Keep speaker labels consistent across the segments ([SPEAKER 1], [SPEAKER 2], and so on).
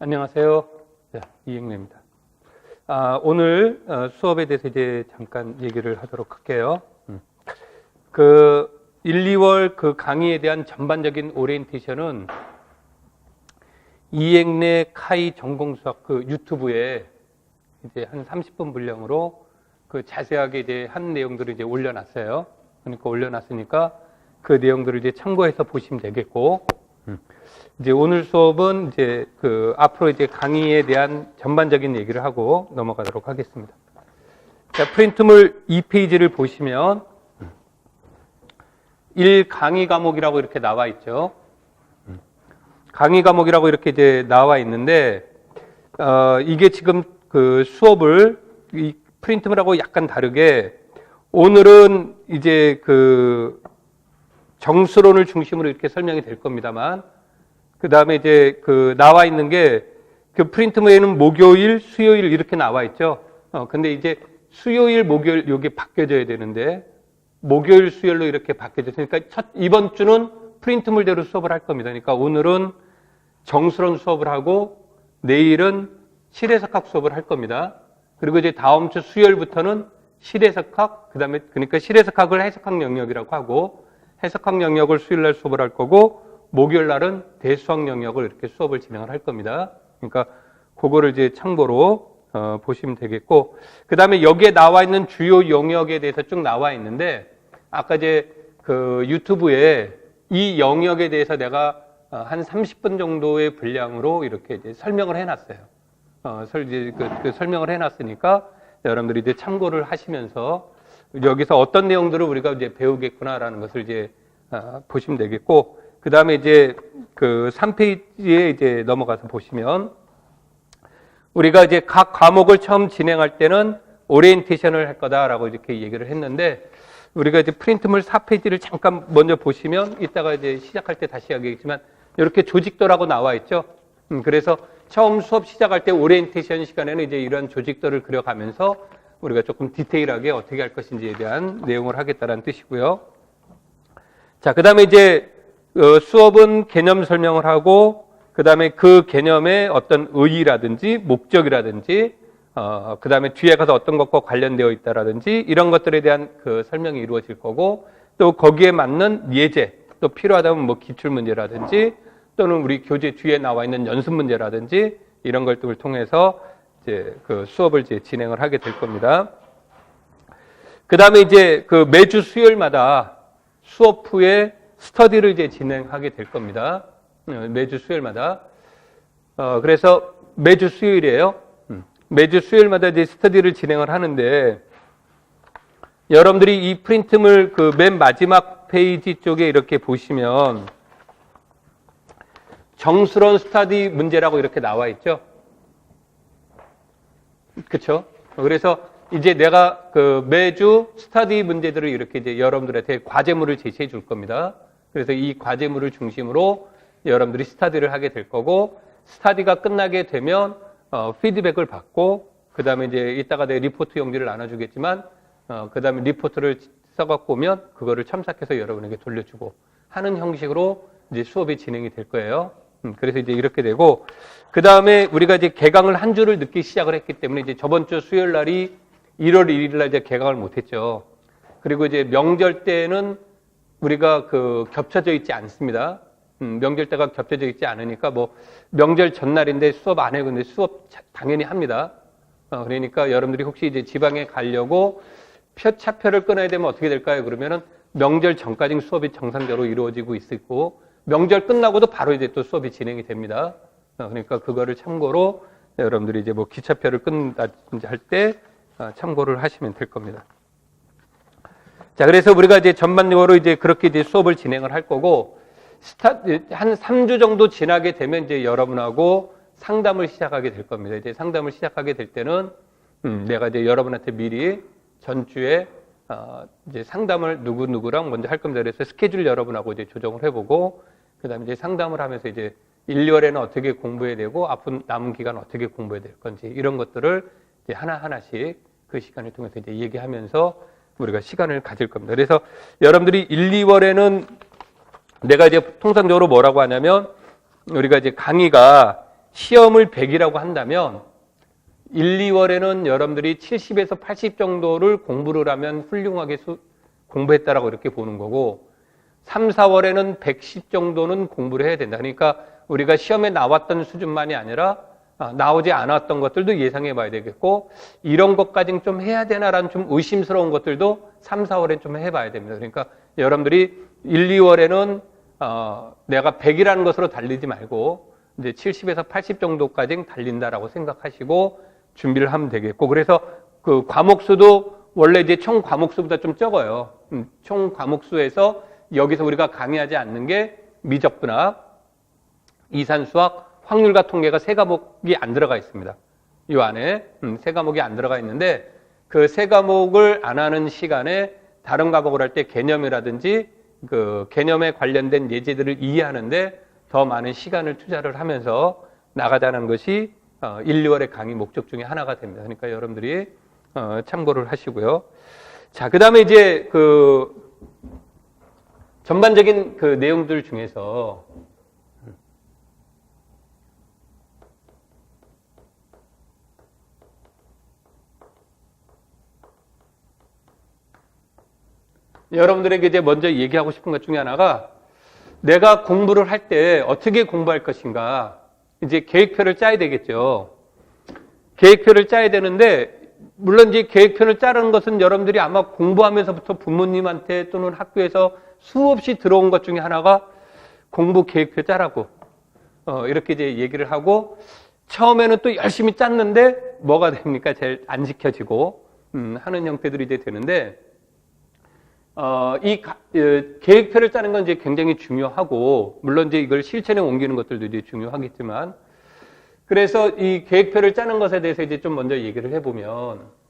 [SPEAKER 1] 안녕하세요. 자, 이행래입니다. 오늘 수업에 대해서 이제 잠깐 얘기를 하도록 할게요. 1, 2월 그 강의에 대한 전반적인 오리엔테이션은 이행래 카이 전공수학 그 유튜브에 이제 한 30분 분량으로 그 자세하게 이제 한 내용들을 이제 올려놨어요. 그러니까 올려놨으니까 그 내용들을 이제 참고해서 보시면 되겠고, 이제 오늘 수업은 이제 그 앞으로 이제 강의에 대한 전반적인 얘기를 하고 넘어가도록 하겠습니다. 자, 프린트물 2페이지를 보시면 1 강의 과목이라고 이렇게 나와 있죠. 강의 과목이라고 이렇게 이제 나와 있는데, 이게 지금 그 수업을 이 프린트물하고 약간 다르게 오늘은 이제 그 정수론을 중심으로 이렇게 설명이 될 겁니다만, 그 다음에 이제 그 나와 있는 게 그 프린트물에는 목요일, 수요일 이렇게 나와 있죠. 근데 이제 수요일, 목요일 요게 바뀌어져야 되는데 목요일, 수요일로 이렇게 바뀌어졌으니까 이번 주는 프린트물대로 수업을 할 겁니다. 그러니까 오늘은 정수론 수업을 하고 내일은 실해석학 수업을 할 겁니다. 그리고 이제 다음 주 수요일부터는 실해석학, 그 다음에 그러니까 실해석학을 해석학 영역이라고 하고 해석학 영역을 수요일 날 수업을 할 거고 목요일 날은 대수학 영역을 이렇게 수업을 진행을 할 겁니다. 그러니까 그거를 이제 참고로 보시면 되겠고, 그 다음에 여기에 나와 있는 주요 영역에 대해서 쭉 나와 있는데 아까 이제 그 유튜브에 이 영역에 대해서 내가 한 30분 정도의 분량으로 이렇게 이제 설명을 해놨어요. 설명을 해놨으니까 여러분들이 이제 참고를 하시면서 여기서 어떤 내용들을 우리가 이제 배우겠구나라는 것을 이제 보시면 되겠고, 그 다음에 이제 그 3페이지에 이제 넘어가서 보시면 우리가 이제 각 과목을 처음 진행할 때는 오리엔테이션을 할 거다라고 이렇게 얘기를 했는데 우리가 이제 프린트물 4페이지를 잠깐 먼저 보시면 이따가 이제 시작할 때 다시 하겠지만 이렇게 조직도라고 나와 있죠. 그래서 처음 수업 시작할 때 오리엔테이션 시간에는 이제 이런 조직도를 그려가면서 우리가 조금 디테일하게 어떻게 할 것인지에 대한 내용을 하겠다는 뜻이고요. 자, 그 다음에 이제 수업은 개념 설명을 하고 그 다음에 그 개념의 어떤 의의라든지 목적이라든지 그 다음에 뒤에 가서 어떤 것과 관련되어 있다라든지 이런 것들에 대한 그 설명이 이루어질 거고 또 거기에 맞는 예제, 또 필요하다면 뭐 기출문제라든지 또는 우리 교재 뒤에 나와 있는 연습 문제라든지 이런 것들을 통해서 이제 그 수업을 이제 진행을 하게 될 겁니다. 그 다음에 이제 그 매주 수요일마다 수업 후에 스터디를 이제 진행하게 될 겁니다. 매주 수요일마다. 그래서 매주 수요일이에요. 매주 수요일마다 이제 스터디를 진행을 하는데 여러분들이 이 프린트물 그 맨 마지막 페이지 쪽에 이렇게 보시면 정수론 스터디 문제라고 이렇게 나와 있죠. 그렇죠? 그래서 이제 내가 그 매주 스터디 문제들을 이렇게 이제 여러분들한테 과제물을 제시해 줄 겁니다. 그래서 이 과제물을 중심으로 여러분들이 스터디를 하게 될 거고 스터디가 끝나게 되면 피드백을 받고 그 다음에 이제 이따가 내 리포트 용지를 나눠주겠지만 그 다음에 리포트를 써갖고 오면 그거를 첨삭해서 여러분에게 돌려주고 하는 형식으로 이제 수업이 진행이 될 거예요. 그래서 이제 이렇게 되고 그 다음에 우리가 이제 개강을 한 주를 늦게 시작을 했기 때문에 이제 저번 주 수요일 날이 1월 1일 날 이제 개강을 못했죠. 그리고 이제 명절 때는 우리가 그 겹쳐져 있지 않습니다. 명절 때가 겹쳐져 있지 않으니까 뭐 명절 전날인데 수업 안 해요. 근데 수업 당연히 합니다. 그러니까 여러분들이 혹시 이제 지방에 가려고 차표를 끊어야 되면 어떻게 될까요? 그러면은 명절 전까지는 수업이 정상적으로 이루어지고 있고 명절 끝나고도 바로 이제 또 수업이 진행이 됩니다. 그러니까 그거를 참고로 여러분들이 이제 뭐 기차표를 끊는다든지 할 때 참고를 하시면 될 겁니다. 자, 그래서 우리가 이제 전반적으로 이제 그렇게 이제 수업을 진행을 할 거고, 한 3주 정도 지나게 되면 이제 여러분하고 상담을 시작하게 될 겁니다. 이제 상담을 시작하게 될 때는, 내가 이제 여러분한테 미리 전주에, 이제 상담을 누구랑 먼저 할 겁니다. 그래서 스케줄 여러분하고 이제 조정을 해보고, 그 다음에 이제 상담을 하면서 이제 1월에는 어떻게 공부해야 되고, 앞으로 남은 기간 어떻게 공부해야 될 건지, 이런 것들을 이제 하나하나씩 그 시간을 통해서 이제 얘기하면서 우리가 시간을 가질 겁니다. 그래서 여러분들이 1, 2월에는 내가 이제 통상적으로 뭐라고 하냐면 우리가 이제 강의가 시험을 100이라고 한다면 1, 2월에는 여러분들이 70에서 80 정도를 공부를 하면 훌륭하게 공부했다라고 이렇게 보는 거고 3, 4월에는 110 정도는 공부를 해야 된다. 그러니까 우리가 시험에 나왔던 수준만이 아니라 나오지 않았던 것들도 예상해 봐야 되겠고 이런 것까지는 좀 해야 되나라는 좀 의심스러운 것들도 3, 4월엔 좀 해봐야 됩니다. 그러니까 여러분들이 1, 2월에는 내가 100이라는 것으로 달리지 말고 이제 70에서 80 정도까지 달린다라고 생각하시고 준비를 하면 되겠고 그래서 그 과목 수도 원래 이제 총 과목 수보다 좀 적어요. 총 과목 수에서 여기서 우리가 강의하지 않는 게 미적분학, 이산수학, 확률과 통계가 3과목이 안 들어가 있습니다. 이 안에 3과목이 안 들어가 있는데 그 3과목을 안 하는 시간에 다른 과목을 할 때 개념이라든지 그 개념에 관련된 예제들을 이해하는데 더 많은 시간을 투자를 하면서 나가자는 것이 1, 2월의 강의 목적 중에 하나가 됩니다. 그러니까 여러분들이 참고를 하시고요. 자, 그 다음에 이제 그 전반적인 그 내용들 중에서 여러분들에게 이제 먼저 얘기하고 싶은 것 중에 하나가 내가 공부를 할 때 어떻게 공부할 것인가 이제 계획표를 짜야 되겠죠. 계획표를 짜야 되는데 물론 이제 계획표를 짜는 것은 여러분들이 아마 공부하면서부터 부모님한테 또는 학교에서 수없이 들어온 것 중에 하나가 공부 계획표 짜라고 이렇게 이제 얘기를 하고 처음에는 또 열심히 짰는데 뭐가 됩니까? 제일 안 지켜지고 하는 형태들이 이제 되는데 계획표를 짜는 건 이제 굉장히 중요하고 물론 이제 이걸 실천에 옮기는 것들도 이제 중요하겠지만 그래서 이 계획표를 짜는 것에 대해서 이제 좀 먼저 얘기를 해보면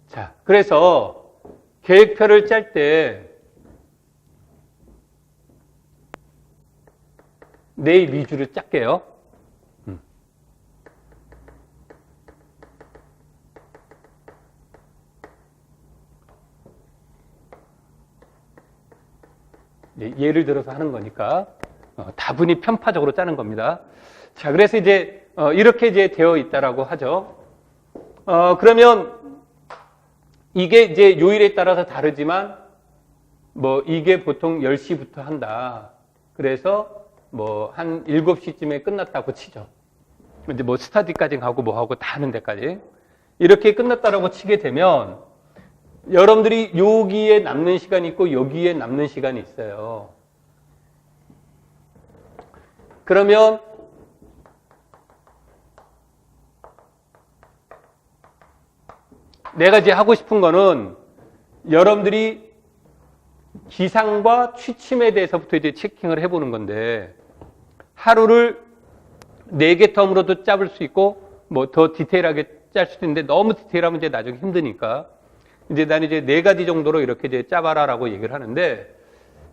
[SPEAKER 1] 자, 그래서 계획표를 짤 때 내일 위주로 짤게요. 예를 들어서 하는 거니까 다분히 편파적으로 짜는 겁니다. 자, 그래서 이제 이렇게 이제 되어 있다라고 하죠. 그러면 이게 이제 요일에 따라서 다르지만 뭐 이게 보통 10시부터 한다. 그래서 뭐 한 7시쯤에 끝났다고 치죠. 이제 뭐 스터디까지 하고 뭐 하고 다 하는 데까지. 이렇게 끝났다라고 치게 되면 여러분들이 여기에 남는 시간이 있고 여기에 남는 시간이 있어요. 그러면 내가 이제 하고 싶은 거는 여러분들이 기상과 취침에 대해서부터 이제 체킹을 해보는 건데 하루를 4개 텀으로도 잡을 수 있고 뭐 더 디테일하게 짤 수도 있는데 너무 디테일하면 이제 나중에 힘드니까 이제 난 이제 4가지 정도로 이렇게 이제 짜봐라라고 얘기를 하는데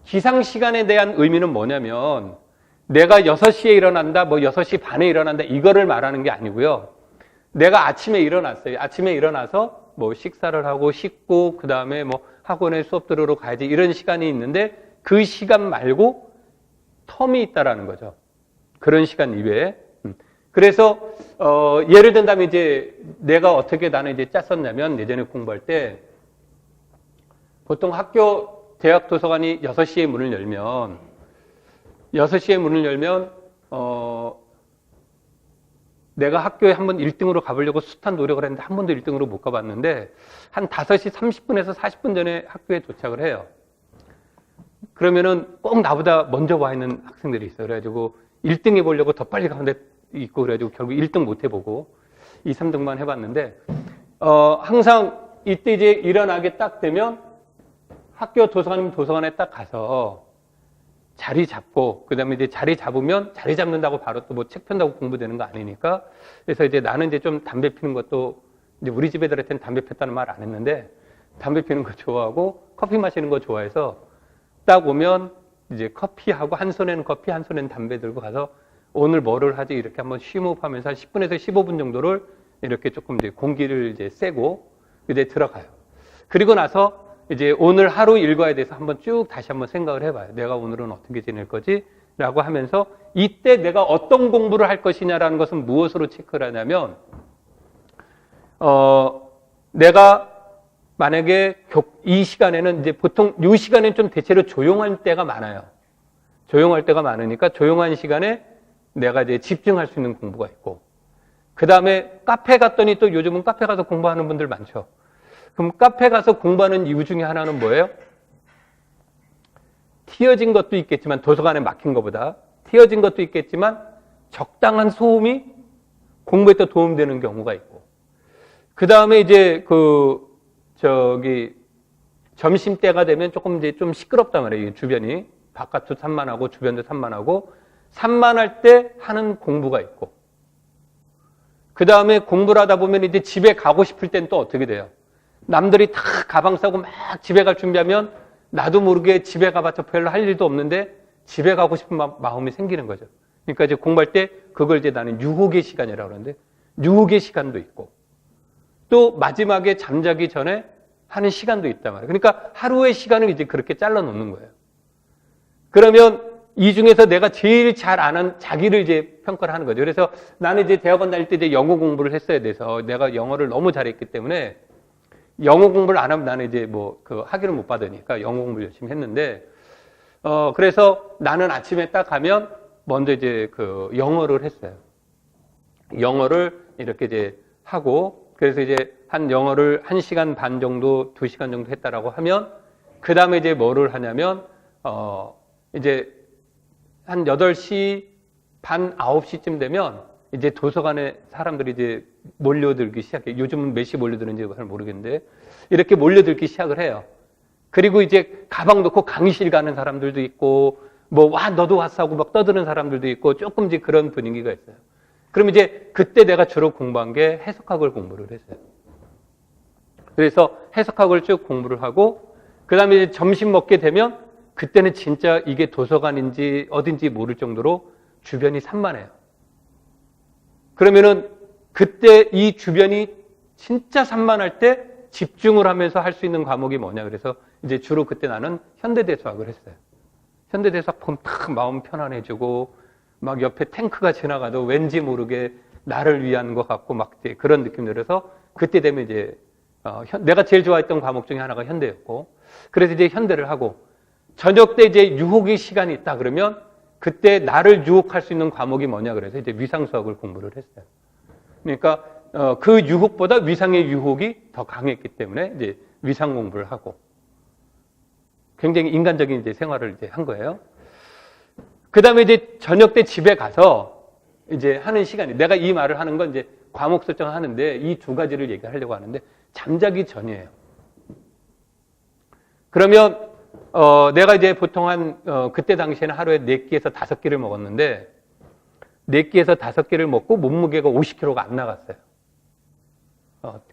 [SPEAKER 1] 기상 시간에 대한 의미는 뭐냐면 내가 6시에 일어난다, 뭐 6시 반에 일어난다 이거를 말하는 게 아니고요. 내가 아침에 일어났어요. 아침에 일어나서 뭐 식사를 하고 씻고 그 다음에 뭐 학원에 수업 들으러 가야지 이런 시간이 있는데 그 시간 말고 텀이 있다라는 거죠. 그런 시간 이외에. 그래서 예를 든다면 이제 내가 어떻게 나는 이제 짰었냐면 예전에 공부할 때 보통 학교 대학 도서관이 6시에 문을 열면 6시에 문을 열면 내가 학교에 한번 1등으로 가보려고 숱한 노력을 했는데 한 번도 1등으로 못 가봤는데 한 5시 30분에서 40분 전에 학교에 도착을 해요. 그러면은 꼭 나보다 먼저 와 있는 학생들이 있어요. 그래가지고 1등 해보려고 더 빨리 가는 데 있고 그래가지고 결국 1등 못 해보고 2, 3등만 해봤는데 항상 이때 이제 일어나게 딱 되면 학교 도서관이면 도서관에 딱 가서 자리 잡고, 그 다음에 이제 자리 잡으면 자리 잡는다고 바로 또 뭐 책 편다고 공부되는 거 아니니까. 그래서 이제 나는 이제 좀 담배 피는 것도, 이제 우리 집 애들한테는 담배 폈다는 말 안 했는데, 담배 피는 거 좋아하고 커피 마시는 거 좋아해서 딱 오면 이제 커피하고 한 손에는 커피, 한 손에는 담배 들고 가서 오늘 뭐를 하지? 이렇게 한번 심호흡하면서 한 10분에서 15분 정도를 이렇게 조금 이제 공기를 이제 쐬고 이제 들어가요. 그리고 나서 이제 오늘 하루 일과에 대해서 한번 쭉 다시 한번 생각을 해봐요. 내가 오늘은 어떻게 지낼 거지? 라고 하면서 이때 내가 어떤 공부를 할 것이냐라는 것은 무엇으로 체크를 하냐면, 내가 만약에 이 시간에는 이제 보통 이 시간에는 좀 대체로 조용할 때가 많아요. 조용할 때가 많으니까 조용한 시간에 내가 이제 집중할 수 있는 공부가 있고, 그 다음에 카페 갔더니 또 요즘은 카페 가서 공부하는 분들 많죠. 그럼 카페 가서 공부하는 이유 중에 하나는 뭐예요? 튀어진 것도 있겠지만, 도서관에 막힌 것보다 튀어진 것도 있겠지만 적당한 소음이 공부에 또 도움되는 경우가 있고, 그 다음에 이제 점심 때가 되면 조금 이제 좀 시끄럽단 말이에요. 주변이. 바깥도 산만하고 주변도 산만하고, 산만할 때 하는 공부가 있고, 그 다음에 공부를 하다 보면 이제 집에 가고 싶을 땐 또 어떻게 돼요? 남들이 다 가방 싸고 막 집에 갈 준비하면 나도 모르게 집에 가봤자 별로 할 일도 없는데 집에 가고 싶은 마음이 생기는 거죠. 그러니까 이제 공부할 때 그걸 이제 나는 유혹의 시간이라고 그러는데, 유혹의 시간도 있고, 또 마지막에 잠자기 전에 하는 시간도 있단 말이에요. 그러니까 하루의 시간을 이제 그렇게 잘라 놓는 거예요. 그러면 이 중에서 내가 제일 잘 아는 자기를 이제 평가를 하는 거죠. 그래서 나는 이제 대학원 다닐 때 이제 영어 공부를 했어야 돼서 내가 영어를 너무 잘했기 때문에 영어 공부를 안 하면 나는 이제 학위를 못 받으니까 영어 공부를 열심히 했는데, 그래서 나는 아침에 딱 가면 먼저 이제 영어를 했어요. 영어를 이렇게 이제 하고, 그래서 이제 한 영어를 1시간 반 정도, 2시간 정도 했다라고 하면, 그 다음에 이제 뭐를 하냐면, 이제 한 8시 반, 9시쯤 되면 이제 도서관에 사람들이 이제 몰려들기 시작해요. 요즘은 몇 시 몰려드는지 잘 모르겠는데, 이렇게 몰려들기 시작을 해요. 그리고 이제 가방 놓고 강의실 가는 사람들도 있고, 너도 왔어 하고 막 떠드는 사람들도 있고, 조금 이제 그런 분위기가 있어요. 그럼 이제 그때 내가 주로 공부한 게 해석학을 공부를 했어요. 그래서 해석학을 쭉 공부를 하고, 그 다음에 이제 점심 먹게 되면 그때는 진짜 이게 도서관인지 어딘지 모를 정도로 주변이 산만해요. 그러면은 그때 이 주변이 진짜 산만할 때 집중을 하면서 할 수 있는 과목이 뭐냐. 그래서 이제 주로 그때 나는 현대대수학을 했어요. 현대대수학 보면 딱 마음 편안해지고, 막 옆에 탱크가 지나가도 왠지 모르게 나를 위한 것 같고 막 그런 느낌 들어서, 그때 되면 이제 내가 제일 좋아했던 과목 중에 하나가 현대였고, 그래서 이제 현대를 하고, 저녁 때 이제 유혹의 시간이 있다 그러면 그때 나를 유혹할 수 있는 과목이 뭐냐 그래서 이제 위상수학을 공부를 했어요. 그러니까 그 유혹보다 위상의 유혹이 더 강했기 때문에 이제 위상 공부를 하고, 굉장히 인간적인 이제 생활을 이제 한 거예요. 그 다음에 이제 저녁 때 집에 가서 이제 하는 시간이, 내가 이 말을 하는 건 이제 과목 설정을 하는데 이 두 가지를 얘기하려고 하는데, 잠자기 전이에요. 그러면 내가 이제 보통 그때 당시에는 하루에 4끼에서 5끼를 먹었는데, 4끼에서 5끼를 먹고 몸무게가 50kg가 안 나갔어요.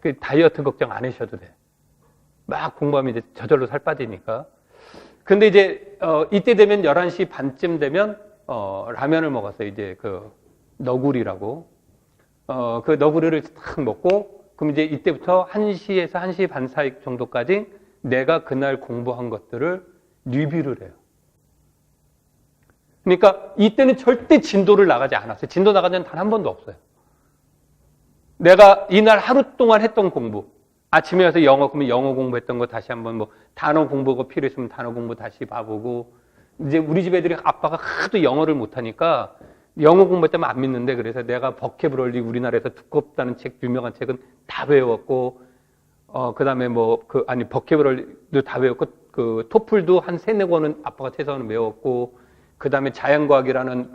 [SPEAKER 1] 그 다이어트 걱정 안 하셔도 돼. 막 공부하면 이제 저절로 살 빠지니까. 근데 이제 이때 되면 11시 반쯤 되면 라면을 먹었어요. 이제 너구리라고. 그 너구리를 탁 먹고, 그럼 이제 이때부터 1시에서 1시 반 사이 정도까지 내가 그날 공부한 것들을 리뷰를 해요. 그러니까 이때는 절대 진도를 나가지 않았어요. 진도 나간 적은 단 한 번도 없어요. 내가 이날 하루 동안 했던 공부, 아침에 와서 그러면 영어 공부했던 거 다시 한번 단어 공부가 필요했으면 단어 공부 다시 봐보고, 이제 우리 집 애들이 아빠가 하도 영어를 못하니까 영어 공부했다면 안 믿는데, 그래서 내가 버케브럴리 우리나라에서 두껍다는 책, 유명한 책은 다 외웠고, 그 다음에 버케브럴리도 다 외웠고, 토플도 한 3-4권은 아빠가 최소한 외웠고, 그 다음에 자연과학이라는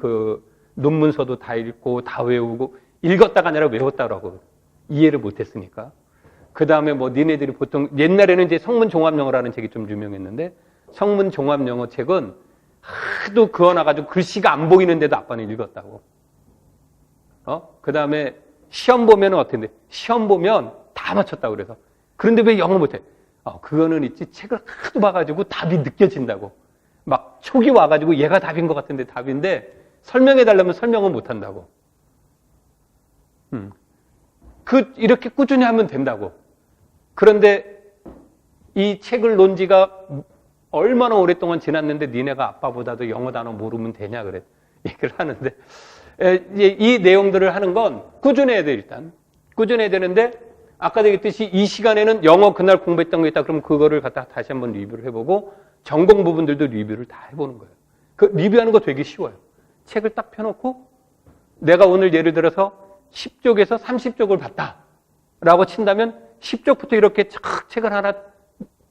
[SPEAKER 1] 논문서도 다 읽고, 다 외우고, 읽었다가 아니라 외웠다라고. 이해를 못했으니까. 그 다음에 니네들이 보통, 옛날에는 이제 성문종합영어라는 책이 좀 유명했는데, 성문종합영어 책은 하도 그어놔가지고 글씨가 안 보이는데도 아빠는 읽었다고. 그 다음에 시험 보면 어땠는데? 시험 보면 다 맞췄다고 그래서. 그런데 왜 영어 못해? 그거는 있지. 책을 하도 봐가지고 답이 느껴진다고. 막 촉이 와가지고 얘가 답인 것 같은데 답인데 설명해달라면 설명은 못한다고. 이렇게 꾸준히 하면 된다고. 그런데 이 책을 논 지가 얼마나 오랫동안 지났는데 니네가 아빠보다도 영어 단어 모르면 되냐 그래. 얘기를 하는데 이 내용들을 하는 건 꾸준해야 돼 일단. 꾸준해야 되는데 아까 얘기했듯이 이 시간에는 영어 그날 공부했던 거 있다 그러면 그거를 갖다 다시 한번 리뷰를 해보고 전공 부분들도 리뷰를 다 해보는 거예요. 그 리뷰하는 거 되게 쉬워요. 책을 딱 펴놓고 내가 오늘 예를 들어서 10쪽에서 30쪽을 봤다라고 친다면 10쪽부터 이렇게 착 책을 하나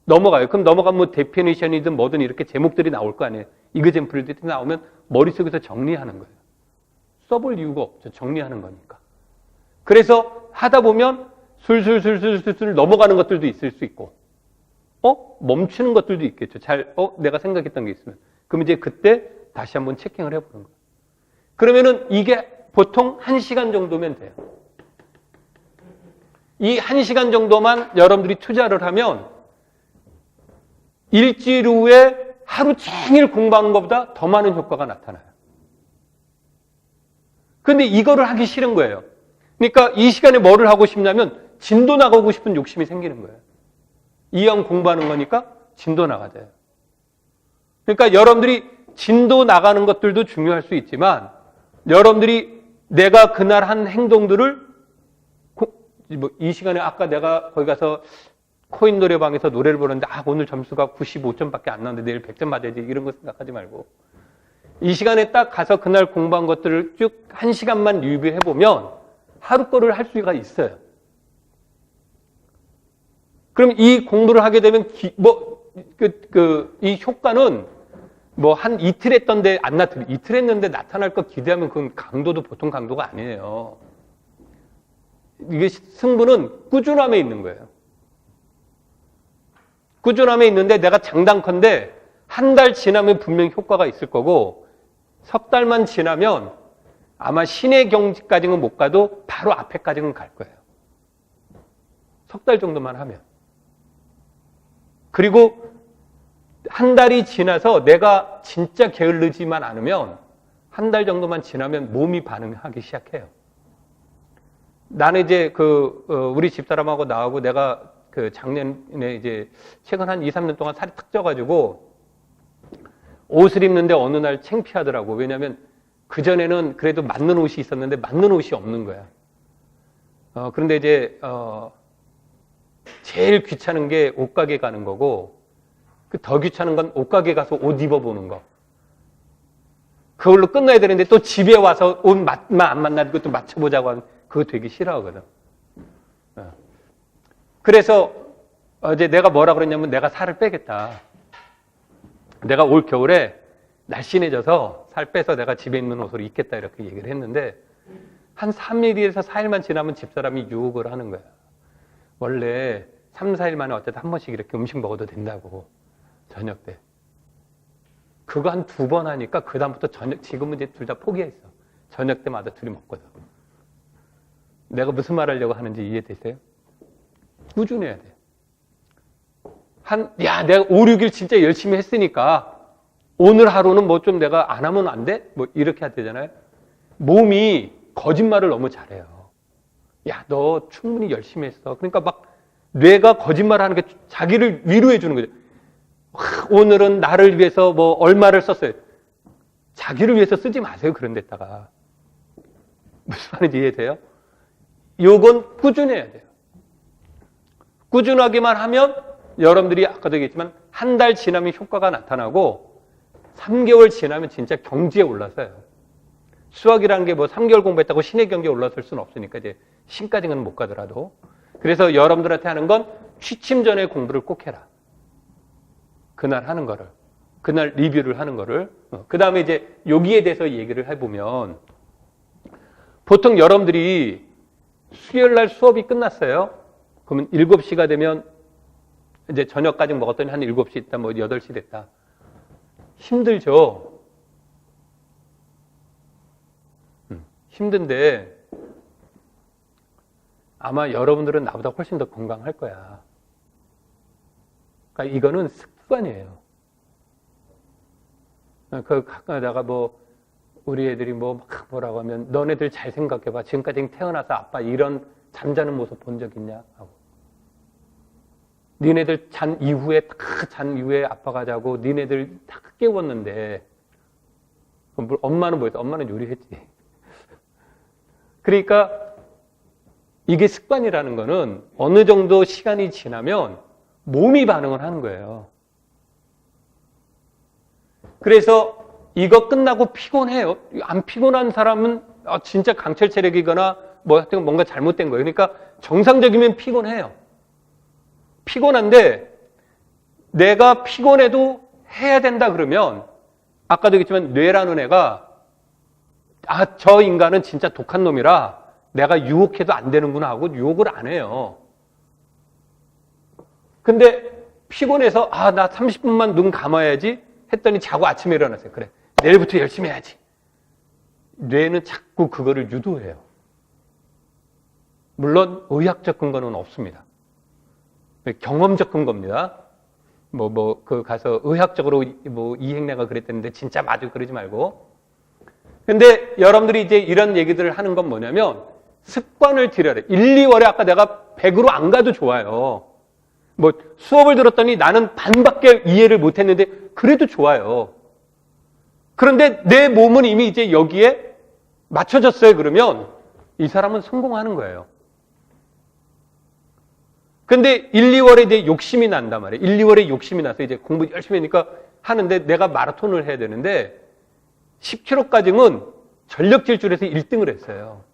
[SPEAKER 1] 넘어가요. 그럼 넘어가면 뭐 데피니션이든 뭐든 이렇게 제목들이 나올 거 아니에요. 이그젠플들이 나오면 머릿속에서 정리하는 거예요. 써볼 이유가 없죠. 정리하는 거니까. 그래서 하다 보면 술술술술술 넘어가는 것들도 있을 수 있고 멈추는 것들도 있겠죠. 내가 생각했던 게 있으면. 그럼 이제 그때 다시 한번 체킹을 해보는 거예요. 그러면은 이게 보통 1시간 정도면 돼요. 이 1시간 정도만 여러분들이 투자를 하면 일주일 후에 하루 종일 공부하는 것보다 더 많은 효과가 나타나요. 그런데 이거를 하기 싫은 거예요. 그러니까 이 시간에 뭐를 하고 싶냐면 진도 나가고 싶은 욕심이 생기는 거예요. 이왕 공부하는 거니까 진도 나가자요. 그러니까 여러분들이 진도 나가는 것들도 중요할 수 있지만 여러분들이 내가 그날 한 행동들을 이 시간에 아까 내가 거기 가서 코인 노래방에서 노래를 부르는데 오늘 점수가 95점밖에 안 나왔는데 내일 100점 받아야지 이런 거 생각하지 말고 이 시간에 딱 가서 그날 공부한 것들을 쭉 1시간만 리뷰해보면 하루 거를 할 수가 있어요. 그럼 이 공부를 하게 되면 이 효과는 뭐 한 이틀 했던데 안 나타나 이틀 했는데 나타날 거 기대하면 그건 강도도 보통 강도가 아니에요. 이게 승부는 꾸준함에 있는 거예요. 꾸준함에 있는데 내가 장담컨대 한 달 지나면 분명히 효과가 있을 거고 석 달만 지나면 아마 신의 경지까지는 못 가도 바로 앞에까지는 갈 거예요. 석 달 정도만 하면. 그리고 한 달이 지나서 내가 진짜 게을르지만 않으면 한 달 정도만 지나면 몸이 반응하기 시작해요. 나는 이제 우리 집사람하고 나하고 내가 작년에 이제 최근 한 2, 3년 동안 살이 탁 쪄가지고 옷을 입는데 어느 날 창피하더라고. 왜냐면 그전에는 그래도 맞는 옷이 있었는데 맞는 옷이 없는 거야. 그런데 이제, 제일 귀찮은 게 옷가게 가는 거고, 더 귀찮은 건 옷가게 가서 옷 입어보는 거. 그걸로 끝나야 되는데 또 집에 와서 옷 안 맞나 그것도 맞춰보자고 하면 그거 되게 싫어하거든. 그래서 이제 내가 뭐라 그랬냐면 내가 살을 빼겠다. 내가 올 겨울에 날씬해져서 살 빼서 내가 집에 있는 옷을 입겠다 이렇게 얘기를 했는데 한 3일에서 4일만 지나면 집사람이 유혹을 하는 거야. 원래 3, 4일 만에 어쨌든 한 번씩 이렇게 음식 먹어도 된다고. 저녁 때. 그거 한 2번 하니까 그 다음부터 지금은 이제 둘 다 포기했어. 저녁 때마다 둘이 먹거든. 내가 무슨 말 하려고 하는지 이해되세요? 꾸준해야 돼. 내가 5, 6일 진짜 열심히 했으니까 오늘 하루는 뭐 좀 내가 안 하면 안 돼? 뭐 이렇게 해야 되잖아요. 몸이 거짓말을 너무 잘해요. 너 충분히 열심히 했어. 그러니까 막 뇌가 거짓말하는 게 자기를 위로해 주는 거죠. 오늘은 나를 위해서 뭐 얼마를 썼어요. 자기를 위해서 쓰지 마세요. 그런 데다가. 무슨 말인지 이해돼요? 요건 꾸준해야 돼요. 꾸준하게만 하면 여러분들이 아까도 얘기했지만 한 달 지나면 효과가 나타나고 3개월 지나면 진짜 경지에 올라서요. 수학이라는 게 뭐 3개월 공부했다고 신의 경지에 올라설 수는 없으니까 이제 신까지는 못 가더라도. 그래서 여러분들한테 하는 건 취침 전에 공부를 꼭 해라. 그날 하는 거를. 그날 리뷰를 하는 거를. 그 다음에 이제 여기에 대해서 얘기를 해보면 보통 여러분들이 수요일 날 수업이 끝났어요. 그러면 7시가 되면 이제 저녁까지 먹었더니 한 7시 있다, 뭐 8시 됐다. 힘들죠. 힘든데 아마 여러분들은 나보다 훨씬 더 건강할 거야. 그러니까 이거는 습관이에요. 그 가끔가다가 뭐 우리 애들이 뭐 막 뭐라고 하면 너네들 잘 생각해봐. 지금까지 태어나서 아빠 이런 잠자는 모습 본 적 있냐? 하고. 니네들 잔 이후에 아빠가 자고 니네들 다 깨웠는데 엄마는 뭐였어? 엄마는 요리했지. 그러니까 이게 습관이라는 거는 어느 정도 시간이 지나면 몸이 반응을 하는 거예요. 그래서 이거 끝나고 피곤해요. 안 피곤한 사람은 진짜 강철 체력이거나 뭐 하여튼 뭔가 잘못된 거예요. 그러니까 정상적이면 피곤해요. 피곤한데 내가 피곤해도 해야 된다 그러면 아까도 얘기했지만 뇌라는 애가 저 인간은 진짜 독한 놈이라 내가 유혹해도 안 되는구나 하고 유혹을 안 해요. 근데 피곤해서 나 30분만 눈 감아야지 했더니 자고 아침에 일어났어요. 그래, 내일부터 열심히 해야지. 뇌는 자꾸 그거를 유도해요. 물론 의학적 근거는 없습니다. 경험적 근거입니다. 그 가서 의학적으로 뭐 이행내가 그랬다는데 진짜 맞아 그러지 말고. 근데 여러분들이 이제 이런 얘기들을 하는 건 뭐냐면 습관을 들여라. 1, 2월에 아까 내가 100으로 안 가도 좋아요. 뭐 수업을 들었더니 나는 반밖에 이해를 못했는데 그래도 좋아요. 그런데 내 몸은 이미 이제 여기에 맞춰졌어요. 그러면 이 사람은 성공하는 거예요. 근데 1, 2월에 이제 욕심이 난단 말이에요. 1, 2월에 욕심이 나서 이제 공부 열심히 하니까 하는데 내가 마라톤을 해야 되는데 10km까지는 전력 질주에서 1등을 했어요.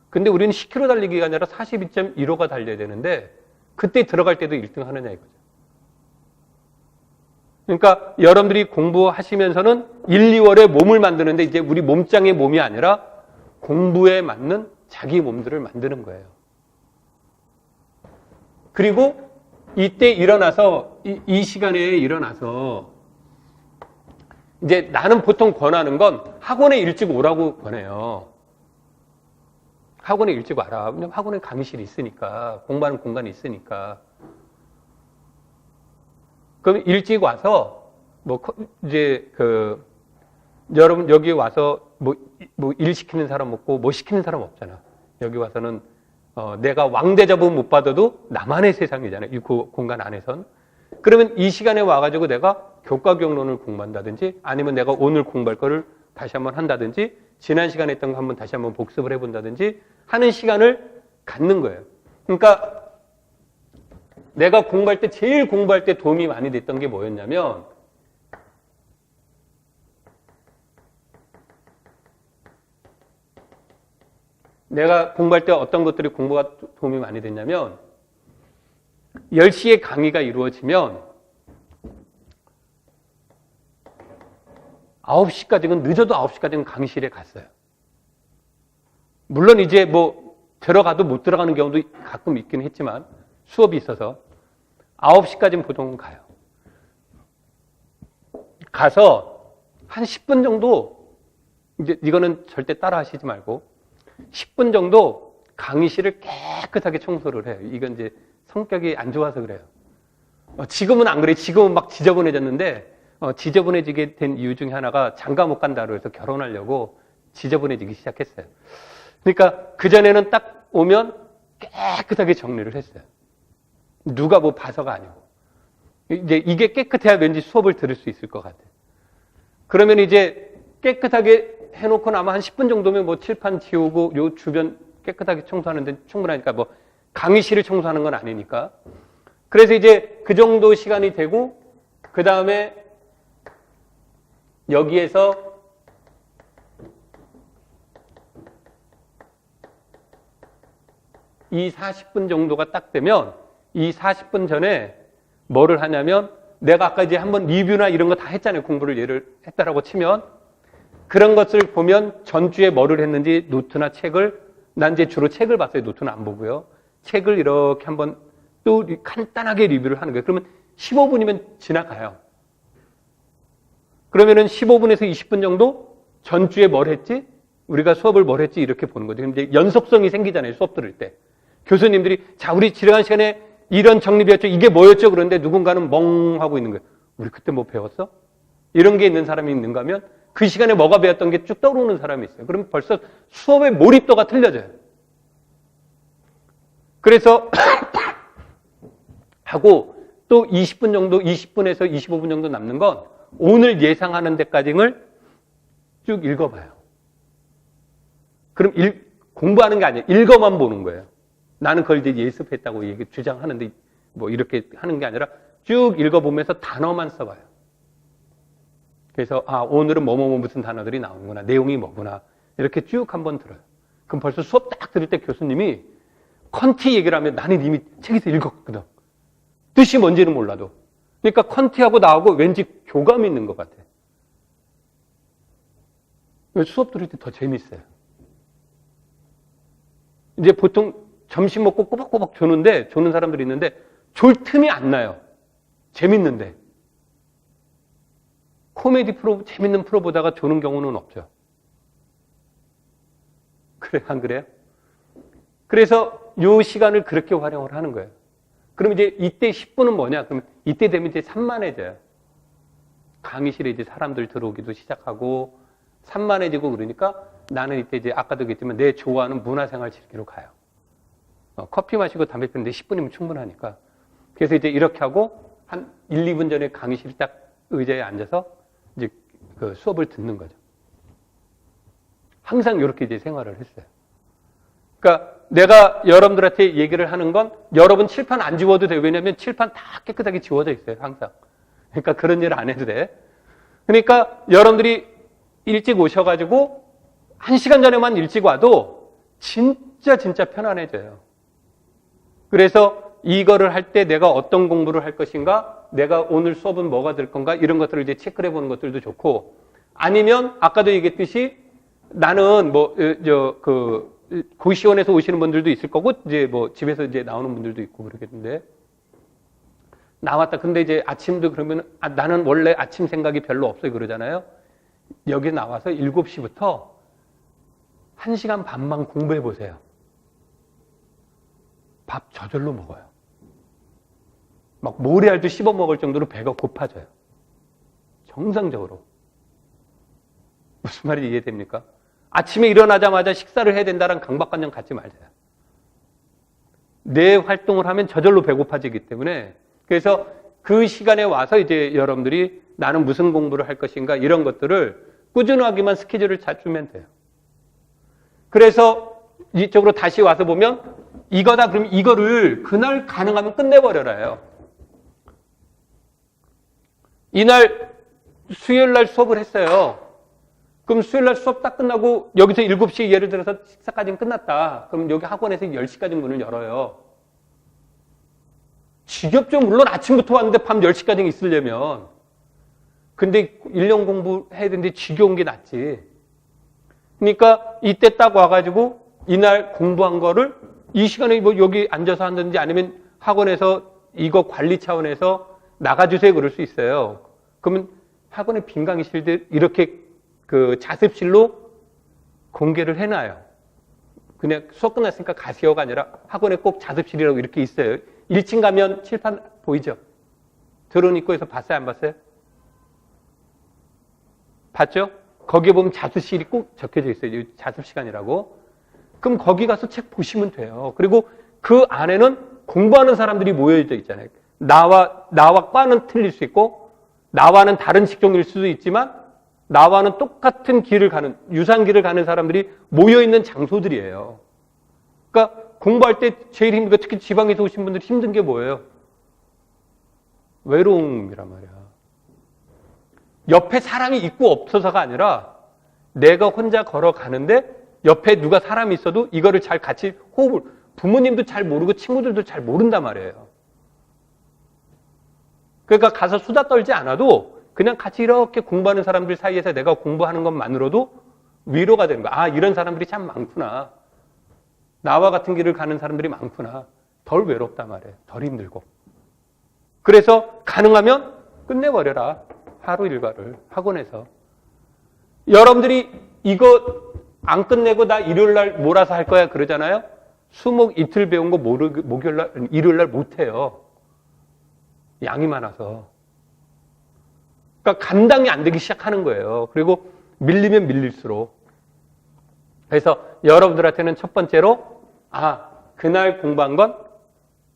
[SPEAKER 1] 근데 우리는 10km 달리기가 아니라 42.15가 달려야 되는데 그때 들어갈 때도 1등 하느냐 이거죠. 그러니까 여러분들이 공부하시면서는 1, 2월에 몸을 만드는데 이제 우리 몸짱의 몸이 아니라 공부에 맞는 자기 몸들을 만드는 거예요. 그리고 이때 일어나서 이 시간에 일어나서 이제 나는 보통 권하는 건 학원에 일찍 오라고 권해요. 학원에 일찍 와라. 왜냐면 학원에 강의실이 있으니까, 공부하는 공간이 있으니까. 그럼 일찍 와서 이제 여러분 여기 와서 일 시키는 사람 없고 뭐 시키는 사람 없잖아. 여기 와서는 내가 왕대접은 못 받아도 나만의 세상이잖아요. 이 공간 안에선. 그러면 이 시간에 와가지고 내가 교과 경론을 공부한다든지 아니면 내가 오늘 공부할 거를 다시 한번 한다든지 지난 시간에 했던 거 한번 다시 한번 복습을 해본다든지 하는 시간을 갖는 거예요. 그러니까 내가 공부할 때 제일 공부할 때 도움이 많이 됐던 게 뭐였냐면 내가 공부할 때 어떤 것들이 공부가 도움이 많이 됐냐면 10시에 강의가 이루어지면 9시까지는 늦어도 9시까지는 강의실에 갔어요. 물론 이제 들어가도 못 들어가는 경우도 가끔 있긴 했지만 수업이 있어서 9시까지는 보통 가요. 가서 한 10분 정도 이제 이거는 절대 따라 하시지 말고 10분 정도 강의실을 깨끗하게 청소를 해요. 이건 이제 성격이 안 좋아서 그래요. 지금은 안 그래요. 지금은 막 지저분해졌는데 지저분해지게 된 이유 중에 하나가 장가 못 간다고 해서 결혼하려고 지저분해지기 시작했어요. 그러니까 그전에는 딱 오면 깨끗하게 정리를 했어요. 누가 봐서가 아니고. 이제 이게 깨끗해야 왠지 수업을 들을 수 있을 것 같아요. 그러면 이제 깨끗하게 해놓고 아마 한 10분 정도면 칠판 치우고 요 주변 깨끗하게 청소하는데 충분하니까 강의실을 청소하는 건 아니니까. 그래서 이제 그 정도 시간이 되고 그 다음에 여기에서 이 40분 정도가 딱 되면 이 40분 전에 뭐를 하냐면 내가 아까 이제 한번 리뷰나 이런 거 다 했잖아요. 공부를 예를 했다라고 치면 그런 것을 보면 전주에 뭐를 했는지 노트나 책을 난 이제 주로 책을 봤어요. 노트는 안 보고요. 책을 이렇게 한번 또 간단하게 리뷰를 하는 거예요. 그러면 15분이면 지나가요. 그러면은 15분에서 20분 정도 전주에 뭘 했지? 우리가 수업을 뭘 했지? 이렇게 보는 거죠. 근데 연속성이 생기잖아요. 수업 들을 때. 교수님들이 자, 우리 지나간 시간에 이런 정립이었죠. 이게 뭐였죠? 그런데 누군가는 멍하고 있는 거예요. 우리 그때 뭐 배웠어? 이런 게 있는 사람이 있는가 하면 그 시간에 뭐가 배웠던 게 쭉 떠오르는 사람이 있어요. 그러면 벌써 수업의 몰입도가 틀려져요. 그래서 하고 또 20분 정도, 20분에서 25분 정도 남는 건 오늘 예상하는 데까지를 쭉 읽어봐요. 그럼 공부하는 게 아니에요. 읽어만 보는 거예요. 나는 그걸 이제 예습했다고 주장하는데 뭐 이렇게 하는 게 아니라 쭉 읽어보면서 단어만 써봐요. 그래서 오늘은 뭐뭐뭐 무슨 단어들이 나오는구나. 내용이 뭐구나. 이렇게 쭉 한번 들어요. 그럼 벌써 수업 딱 들을 때 교수님이 컨티 얘기를 하면 나는 이미 책에서 읽었거든. 뜻이 뭔지는 몰라도. 그러니까 컨티하고 나하고 왠지 교감이 있는 것 같아. 수업 들을 때 더 재밌어요. 이제 보통 점심 먹고 꼬박꼬박 조는 사람들이 있는데 졸 틈이 안 나요. 재밌는데. 코미디 프로, 재밌는 프로 보다가 조는 경우는 없죠. 그래, 안 그래요? 그래서 이 시간을 그렇게 활용을 하는 거예요. 그럼 이제 이때 10분은 뭐냐? 그럼 이때 되면 이제 산만해져요. 강의실에 이제 사람들 들어오기도 시작하고 산만해지고 그러니까 나는 이때 이제 아까도 얘기했지만 내 좋아하는 문화생활 즐기러 가요. 커피 마시고 담배 피는데 10분이면 충분하니까. 그래서 이제 이렇게 하고 한 1, 2분 전에 강의실 딱 의자에 앉아서 이제 그 수업을 듣는 거죠. 항상 이렇게 이제 생활을 했어요. 그러니까 내가 여러분들한테 얘기를 하는 건 여러분 칠판 안 지워도 돼요. 왜냐하면 칠판 다 깨끗하게 지워져 있어요. 항상. 그러니까 그런 일 안 해도 돼. 그러니까 여러분들이 일찍 오셔가지고 1시간 전에만 일찍 와도 진짜 편안해져요. 그래서 이거를 할 때 내가 어떤 공부를 할 것인가, 내가 오늘 수업은 뭐가 될 건가 이런 것들을 이제 체크를 해보는 것들도 좋고, 아니면 아까도 얘기했듯이 나는 고시원에서 오시는 분들도 있을 거고 이제 뭐 집에서 이제 나오는 분들도 있고 그러겠는데 나왔다. 근데 이제 아침도 그러면 나는 원래 아침 생각이 별로 없어요 그러잖아요. 여기 나와서 7시부터 1시간 반만 공부해 보세요. 밥 저절로 먹어요. 막 모래알도 씹어 먹을 정도로 배가 고파져요. 정상적으로. 무슨 말인지 이해됩니까? 아침에 일어나자마자 식사를 해야 된다는 강박관념 갖지 말자요. 내 활동을 하면 저절로 배고파지기 때문에 그래서 그 시간에 와서 이제 여러분들이 나는 무슨 공부를 할 것인가 이런 것들을 꾸준하게만 스케줄을 짜주면 돼요. 그래서 이쪽으로 다시 와서 보면 이거다 그러면 이거를 그날 가능하면 끝내버려라요. 이날 수요일 날 수업을 했어요. 그럼 수요일 날 수업 딱 끝나고 여기서 7시 예를 들어서 식사까지는 끝났다. 그럼 여기 학원에서 10시까지 문을 열어요. 지겹죠. 물론 아침부터 왔는데 밤 10시까지 있으려면. 근데 1년 공부해야 되는데 지겨운 게 낫지. 그러니까 이때 딱 와가지고 이날 공부한 거를 이 시간에 뭐 여기 앉아서 한다든지 아니면 학원에서 이거 관리 차원에서 나가주세요 그럴 수 있어요. 그러면 학원의 빈 강의실들 이렇게 그 자습실로 공개를 해놔요. 그냥 수업 끝났으니까 가세요가 아니라 학원에 꼭 자습실이라고 이렇게 있어요. 1층 가면 칠판 보이죠? 드론 입구에서 봤어요? 안 봤어요? 봤죠? 거기에 보면 자습실이 꼭 적혀져 있어요. 자습 시간이라고. 그럼 거기 가서 책 보시면 돼요. 그리고 그 안에는 공부하는 사람들이 모여져 있잖아요. 나와 과는 틀릴 수 있고 나와는 다른 직종일 수도 있지만 나와는 똑같은 길을 가는 유사한 길을 가는 사람들이 모여있는 장소들이에요. 그러니까 공부할 때 제일 힘든 거 특히 지방에서 오신 분들 힘든 게 뭐예요? 외로움이란 말이야. 옆에 사람이 있고 없어서가 아니라 내가 혼자 걸어가는데 옆에 누가 사람이 있어도 이거를 잘 같이 호흡을 부모님도 잘 모르고 친구들도 잘 모른단 말이에요. 그러니까 가서 수다 떨지 않아도 그냥 같이 이렇게 공부하는 사람들 사이에서 내가 공부하는 것만으로도 위로가 되는 거야. 아, 이런 사람들이 참 많구나. 나와 같은 길을 가는 사람들이 많구나. 덜 외롭단 말이에요. 덜 힘들고. 그래서 가능하면 끝내버려라. 하루 일과를 학원에서. 여러분들이 이거 안 끝내고 나 일요일 날 몰아서 할 거야 그러잖아요. 수목 이틀 배운 거 목요일 날, 일요일 날 못 해요. 양이 많아서. 그러니까 감당이 안 되기 시작하는 거예요. 그리고 밀리면 밀릴수록. 그래서 여러분들한테는 첫 번째로 그날 공부한 건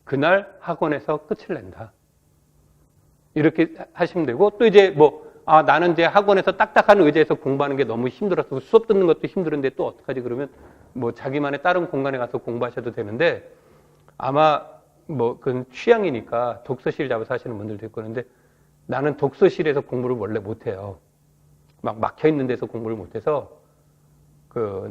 [SPEAKER 1] 그날 학원에서 끝을 낸다. 이렇게 하시면 되고, 또 이제 나는 이제 학원에서 딱딱한 의자에서 공부하는 게 너무 힘들어서 수업 듣는 것도 힘들은데 또 어떡하지 그러면 자기만의 다른 공간에 가서 공부하셔도 되는데, 아마 그건 취향이니까 독서실 잡아서 하시는 분들도 있고 그런데 나는 독서실에서 공부를 원래 못해요. 막 막혀있는 데서 공부를 못해서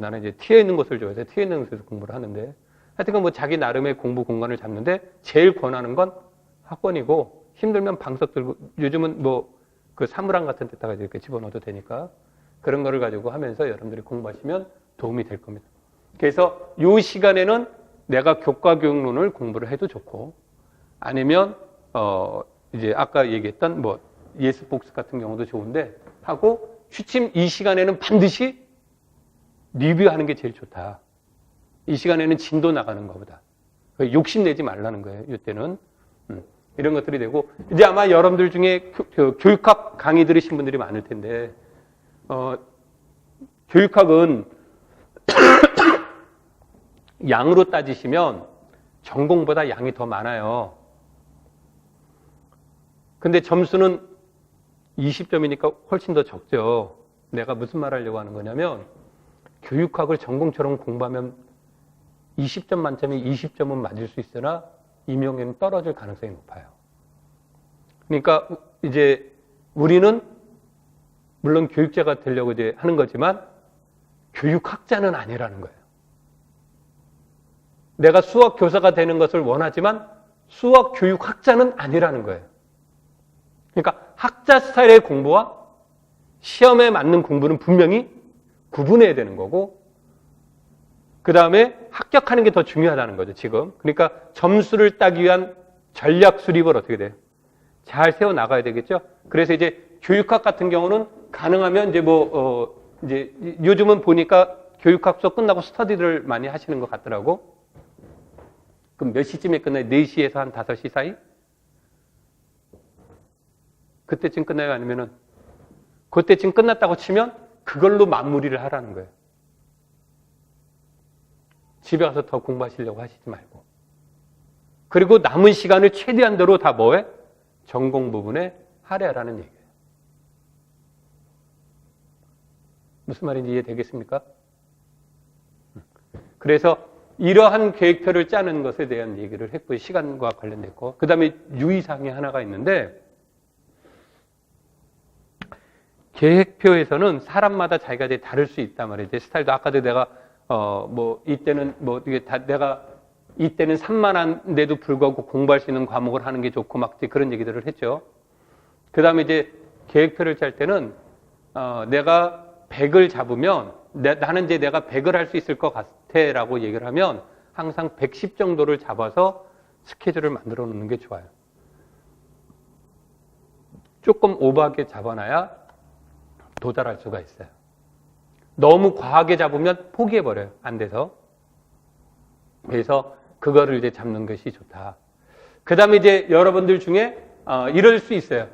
[SPEAKER 1] 나는 이제 튀어있는 곳을 좋아해서 튀어있는 곳에서 공부를 하는데, 하여튼 자기 나름의 공부 공간을 잡는데 제일 권하는 건 학원이고, 힘들면 방석 들고, 요즘은 그 사물함 같은 데다가 이렇게 집어넣어도 되니까 그런 거를 가지고 하면서 여러분들이 공부하시면 도움이 될 겁니다. 그래서 이 시간에는 내가 교과 교육론을 공부를 해도 좋고, 아니면 이제 아까 얘기했던 예스복스 같은 경우도 좋은데 하고, 취침 이 시간에는 반드시 리뷰하는 게 제일 좋다. 이 시간에는 진도 나가는 것보다 욕심내지 말라는 거예요. 이때는 이런 것들이 되고, 이제 아마 여러분들 중에 교육학 강의 들으신 분들이 많을 텐데, 교육학은 양으로 따지시면 전공보다 양이 더 많아요. 근데 점수는 20점이니까 훨씬 더 적죠. 내가 무슨 말 하려고 하는 거냐면, 교육학을 전공처럼 공부하면 20점 만점에 20점은 맞을 수 있으나 임용에는 떨어질 가능성이 높아요. 그러니까 이제 우리는 물론 교육자가 되려고 이제 하는 거지만 교육학자는 아니라는 거예요. 내가 수학 교사가 되는 것을 원하지만 수학 교육학자는 아니라는 거예요. 그러니까 학자 스타일의 공부와 시험에 맞는 공부는 분명히 구분해야 되는 거고, 그 다음에 합격하는 게 더 중요하다는 거죠, 지금. 그러니까 점수를 따기 위한 전략 수립을 어떻게 돼요? 잘 세워 나가야 되겠죠? 그래서 이제 교육학 같은 경우는 가능하면 이제 이제 요즘은 보니까 교육학 수업 끝나고 스터디를 많이 하시는 것 같더라고. 그럼 몇 시쯤에 끝나요? 4시에서 한 5시 사이? 그때쯤 끝나요? 아니면은 그때쯤 끝났다고 치면 그걸로 마무리를 하라는 거예요. 집에 가서 더 공부하시려고 하시지 말고. 그리고 남은 시간을 최대한대로 다 뭐해? 전공 부분에 할애하라는 얘기예요. 무슨 말인지 이해되겠습니까? 그래서 이러한 계획표를 짜는 것에 대한 얘기를 했고요. 시간과 관련됐고. 그 다음에 유의사항이 하나가 있는데, 계획표에서는 사람마다 자기가 이제 다를 수 있단 말이에요. 제 스타일도 아까도 내가 이때는 이게 다 내가 이때는 산만한데도 불구하고 공부할 수 있는 과목을 하는 게 좋고 막 그런 얘기들을 했죠. 그 다음에 이제 계획표를 짤 때는 내가 100을 잡으면 나는 이제 내가 100을 할 수 있을 것 같아라고 얘기를 하면 항상 110 정도를 잡아서 스케줄을 만들어 놓는 게 좋아요. 조금 오버하게 잡아놔야 도달할 수가 있어요. 너무 과하게 잡으면 포기해버려요. 안 돼서. 그래서 그거를 이제 잡는 것이 좋다. 그 다음에 이제 여러분들 중에 이럴 수 있어요.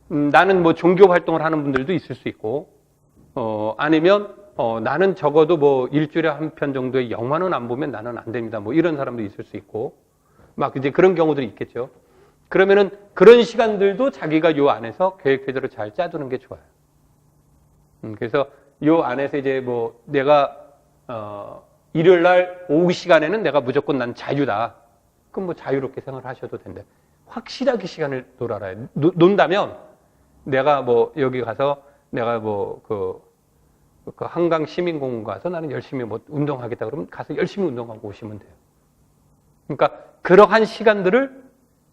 [SPEAKER 1] 나는 종교 활동을 하는 분들도 있을 수 있고, 아니면 나는 적어도 일주일에 한 편 정도의 영화는 안 보면 나는 안 됩니다. 이런 사람도 있을 수 있고, 막 이제 그런 경우들이 있겠죠. 그러면은 그런 시간들도 자기가 요 안에서 계획표대로 잘 짜두는 게 좋아요. 그래서 요 안에서 이제 내가 일요일 날 오후 시간에는 내가 무조건 난 자유다. 그럼 자유롭게 생활을 하셔도 된다. 확실하게 시간을 놀아라요. 논다면 내가 여기 가서 내가 그 한강 시민공원 가서 나는 열심히 운동하겠다 그러면 가서 열심히 운동하고 오시면 돼요. 그러니까 그러한 시간들을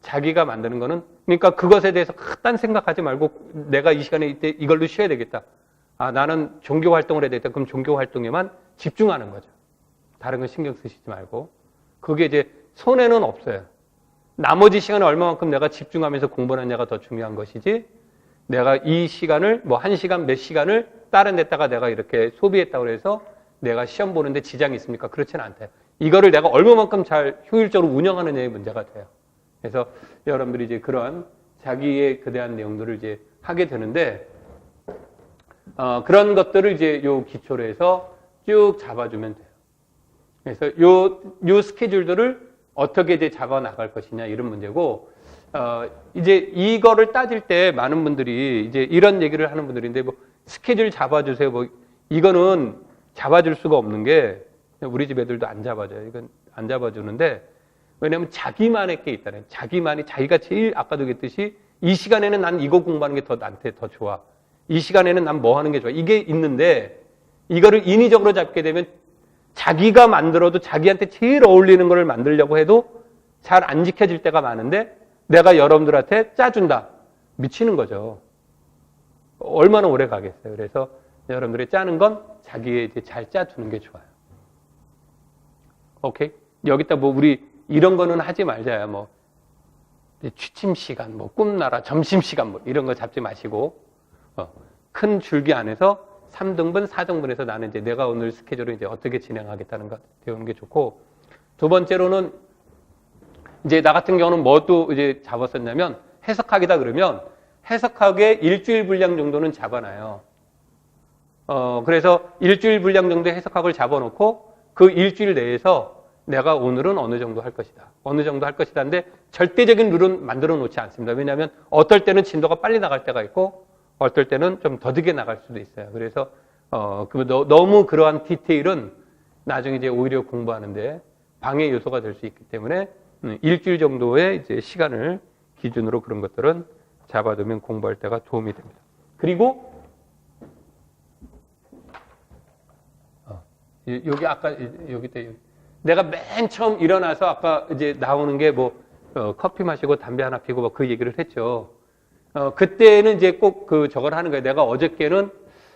[SPEAKER 1] 자기가 만드는 거는, 그러니까 그것에 대해서 딴 생각하지 말고 내가 이 시간에 이때 이걸로 쉬어야 되겠다. 나는 종교 활동을 해야 되겠다. 그럼 종교 활동에만 집중하는 거죠. 다른 건 신경 쓰시지 말고. 그게 이제 손해는 없어요. 나머지 시간에 얼마만큼 내가 집중하면서 공부하느냐가 더 중요한 것이지, 내가 이 시간을 뭐 1시간 몇 시간을 다른 데다가 내가 이렇게 소비했다고 해서 내가 시험 보는데 지장이 있습니까? 그렇지는 않대요. 이거를 내가 얼마만큼 잘 효율적으로 운영하느냐의 문제가 돼요. 그래서 여러분들이 이제 그런 자기의 그대한 내용들을 이제 하게 되는데, 그런 것들을 이제 요 기초로 해서 쭉 잡아주면 돼요. 그래서 요 스케줄들을 어떻게 이제 잡아 나갈 것이냐 이런 문제고, 이제 이거를 따질 때 많은 분들이 이제 이런 얘기를 하는 분들인데, 뭐 스케줄 잡아주세요. 뭐 이거는 잡아줄 수가 없는 게 우리 집 애들도 안 잡아줘요. 이건 안 잡아주는데, 왜냐하면 자기만의 게 있다는, 자기가 제일 아까도 얘기했듯이 이 시간에는 난 이거 공부하는 게 더 나한테 더 좋아. 이 시간에는 난 뭐 하는 게 좋아. 이게 있는데 이거를 인위적으로 잡게 되면 자기가 만들어도 자기한테 제일 어울리는 걸 만들려고 해도 잘 안 지켜질 때가 많은데, 내가 여러분들한테 짜준다. 미치는 거죠. 얼마나 오래 가겠어요. 그래서 여러분들이 짜는 건 자기에 이제 잘 짜두는 게 좋아요. 오케이? 여기다 뭐 우리 이런 거는 하지 말자야. 뭐 취침 시간, 뭐 꿈나라, 점심 시간 뭐 이런 거 잡지 마시고, 큰 줄기 안에서 3등분, 4등분해서 나는 이제 내가 오늘 스케줄을 이제 어떻게 진행하겠다는 거 배우는 게 좋고, 두 번째로는 이제 나 같은 경우는 뭐도 이제 잡았었냐면 해석하기다 그러면 해석하기에 일주일 분량 정도는 잡아놔요. 그래서 일주일 분량 정도의 해석학을 잡아놓고 그 일주일 내에서 내가 오늘은 어느 정도 할 것이다. 어느 정도 할 것이다. 근데 절대적인 룰은 만들어 놓지 않습니다. 왜냐하면 어떨 때는 진도가 빨리 나갈 때가 있고 어떨 때는 좀 더디게 나갈 수도 있어요. 그래서 너무 그러한 디테일은 나중에 이제 오히려 공부하는데 방해 요소가 될 수 있기 때문에 일주일 정도의 이제 시간을 기준으로 그런 것들은 잡아두면 공부할 때가 도움이 됩니다. 그리고 여기 아까 여기 때 내가 맨 처음 일어나서 아까 이제 나오는 게 뭐 커피 마시고 담배 하나 피고 뭐 그 얘기를 했죠. 그때는 이제 꼭 저걸 하는 거예요. 내가 어저께는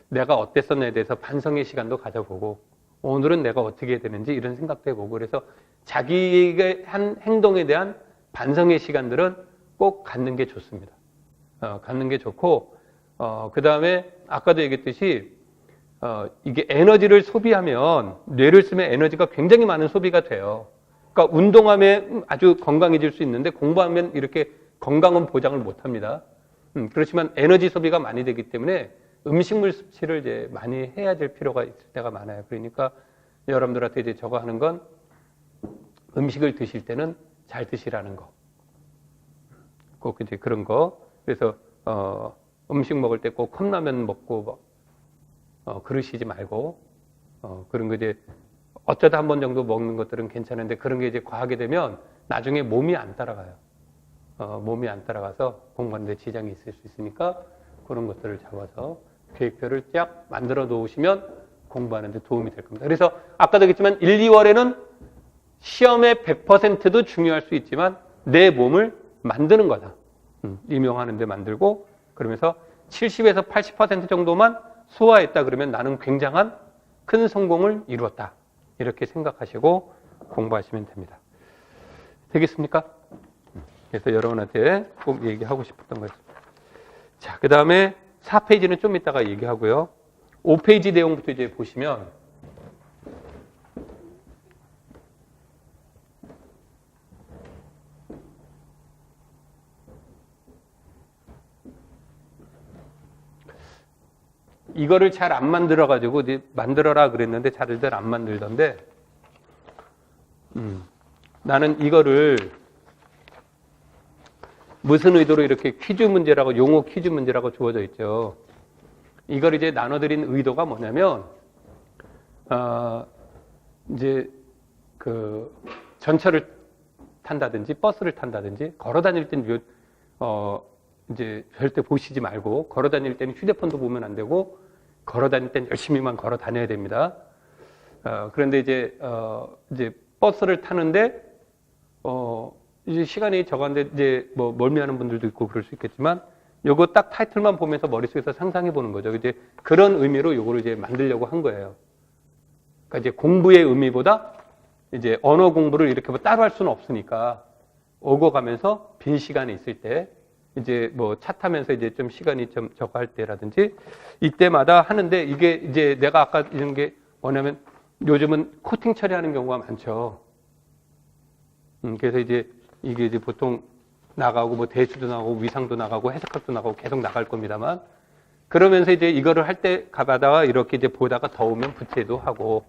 [SPEAKER 1] 내가 어땠었냐에 대해서 반성의 시간도 가져보고 오늘은 내가 어떻게 해야 되는지 이런 생각도 해보고, 그래서 자기의 한 행동에 대한 반성의 시간들은 꼭 갖는 게 좋습니다. 갖는 게 좋고, 그 다음에 아까도 얘기했듯이 이게 에너지를 소비하면 뇌를 쓰면 에너지가 굉장히 많은 소비가 돼요. 그러니까 운동하면 아주 건강해질 수 있는데 공부하면 이렇게 건강은 보장을 못 합니다. 그렇지만 에너지 소비가 많이 되기 때문에 음식물 섭취를 이제 많이 해야 될 필요가 있을 때가 많아요. 그러니까 여러분들한테 이제 저거 하는 건 음식을 드실 때는 잘 드시라는 거. 꼭 이제 그런 거. 그래서 음식 먹을 때 꼭 컵라면 먹고 그러시지 말고, 그런 거 이제 어쩌다 한 번 정도 먹는 것들은 괜찮은데 그런 게 이제 과하게 되면 나중에 몸이 안 따라가요. 몸이 안 따라가서 공부하는 데 지장이 있을 수 있으니까 그런 것들을 잡아서 계획표를 쫙 만들어 놓으시면 공부하는 데 도움이 될 겁니다. 그래서 아까도 얘기했지만 1, 2월에는 시험의 100%도 중요할 수 있지만 내 몸을 만드는 거다. 임용하는 데 만들고, 그러면서 70에서 80% 정도만 소화했다 그러면 나는 굉장한 큰 성공을 이루었다. 이렇게 생각하시고 공부하시면 됩니다. 되겠습니까? 그래서 여러분한테 꼭 얘기하고 싶었던 거였습니다. 자, 그 다음에 4페이지는 좀 이따가 얘기하고요. 5페이지 내용부터 이제 보시면 이거를 잘 안 만들어가지고 만들어라 그랬는데 잘들 안 만들던데, 나는 이거를 무슨 의도로 이렇게 퀴즈 문제라고, 용어 퀴즈 문제라고 주어져 있죠. 이걸 이제 나눠드린 의도가 뭐냐면, 이제 전철을 탄다든지 버스를 탄다든지 걸어 다닐 땐 이제 절대 보시지 말고, 걸어 다닐 때는 휴대폰도 보면 안 되고, 걸어 다닐 땐 열심히만 걸어 다녀야 됩니다. 그런데 이제 버스를 타는데, 이제 시간이 적었는데 이제 뭐 멀미하는 분들도 있고 그럴 수 있겠지만, 요거 딱 타이틀만 보면서 머릿속에서 상상해 보는 거죠. 이제 그런 의미로 요거를 이제 만들려고 한 거예요. 그러니까 이제 공부의 의미보다 이제 언어 공부를 이렇게 뭐 따로 할 수는 없으니까 오고 가면서 빈 시간이 있을 때 이제 뭐 차 타면서 이제 좀 시간이 좀 저거 할 때라든지 이때마다 하는데 이게 이제 내가 아까 이런 게 뭐냐면 요즘은 코팅 처리하는 경우가 많죠. 그래서 이제 이게 이제 보통 나가고 뭐 대수도 나가고 위상도 나가고 해석학도 나가고 계속 나갈 겁니다만 그러면서 이제 이거를 할 때 가다가 이렇게 이제 보다가 더우면 부채도 하고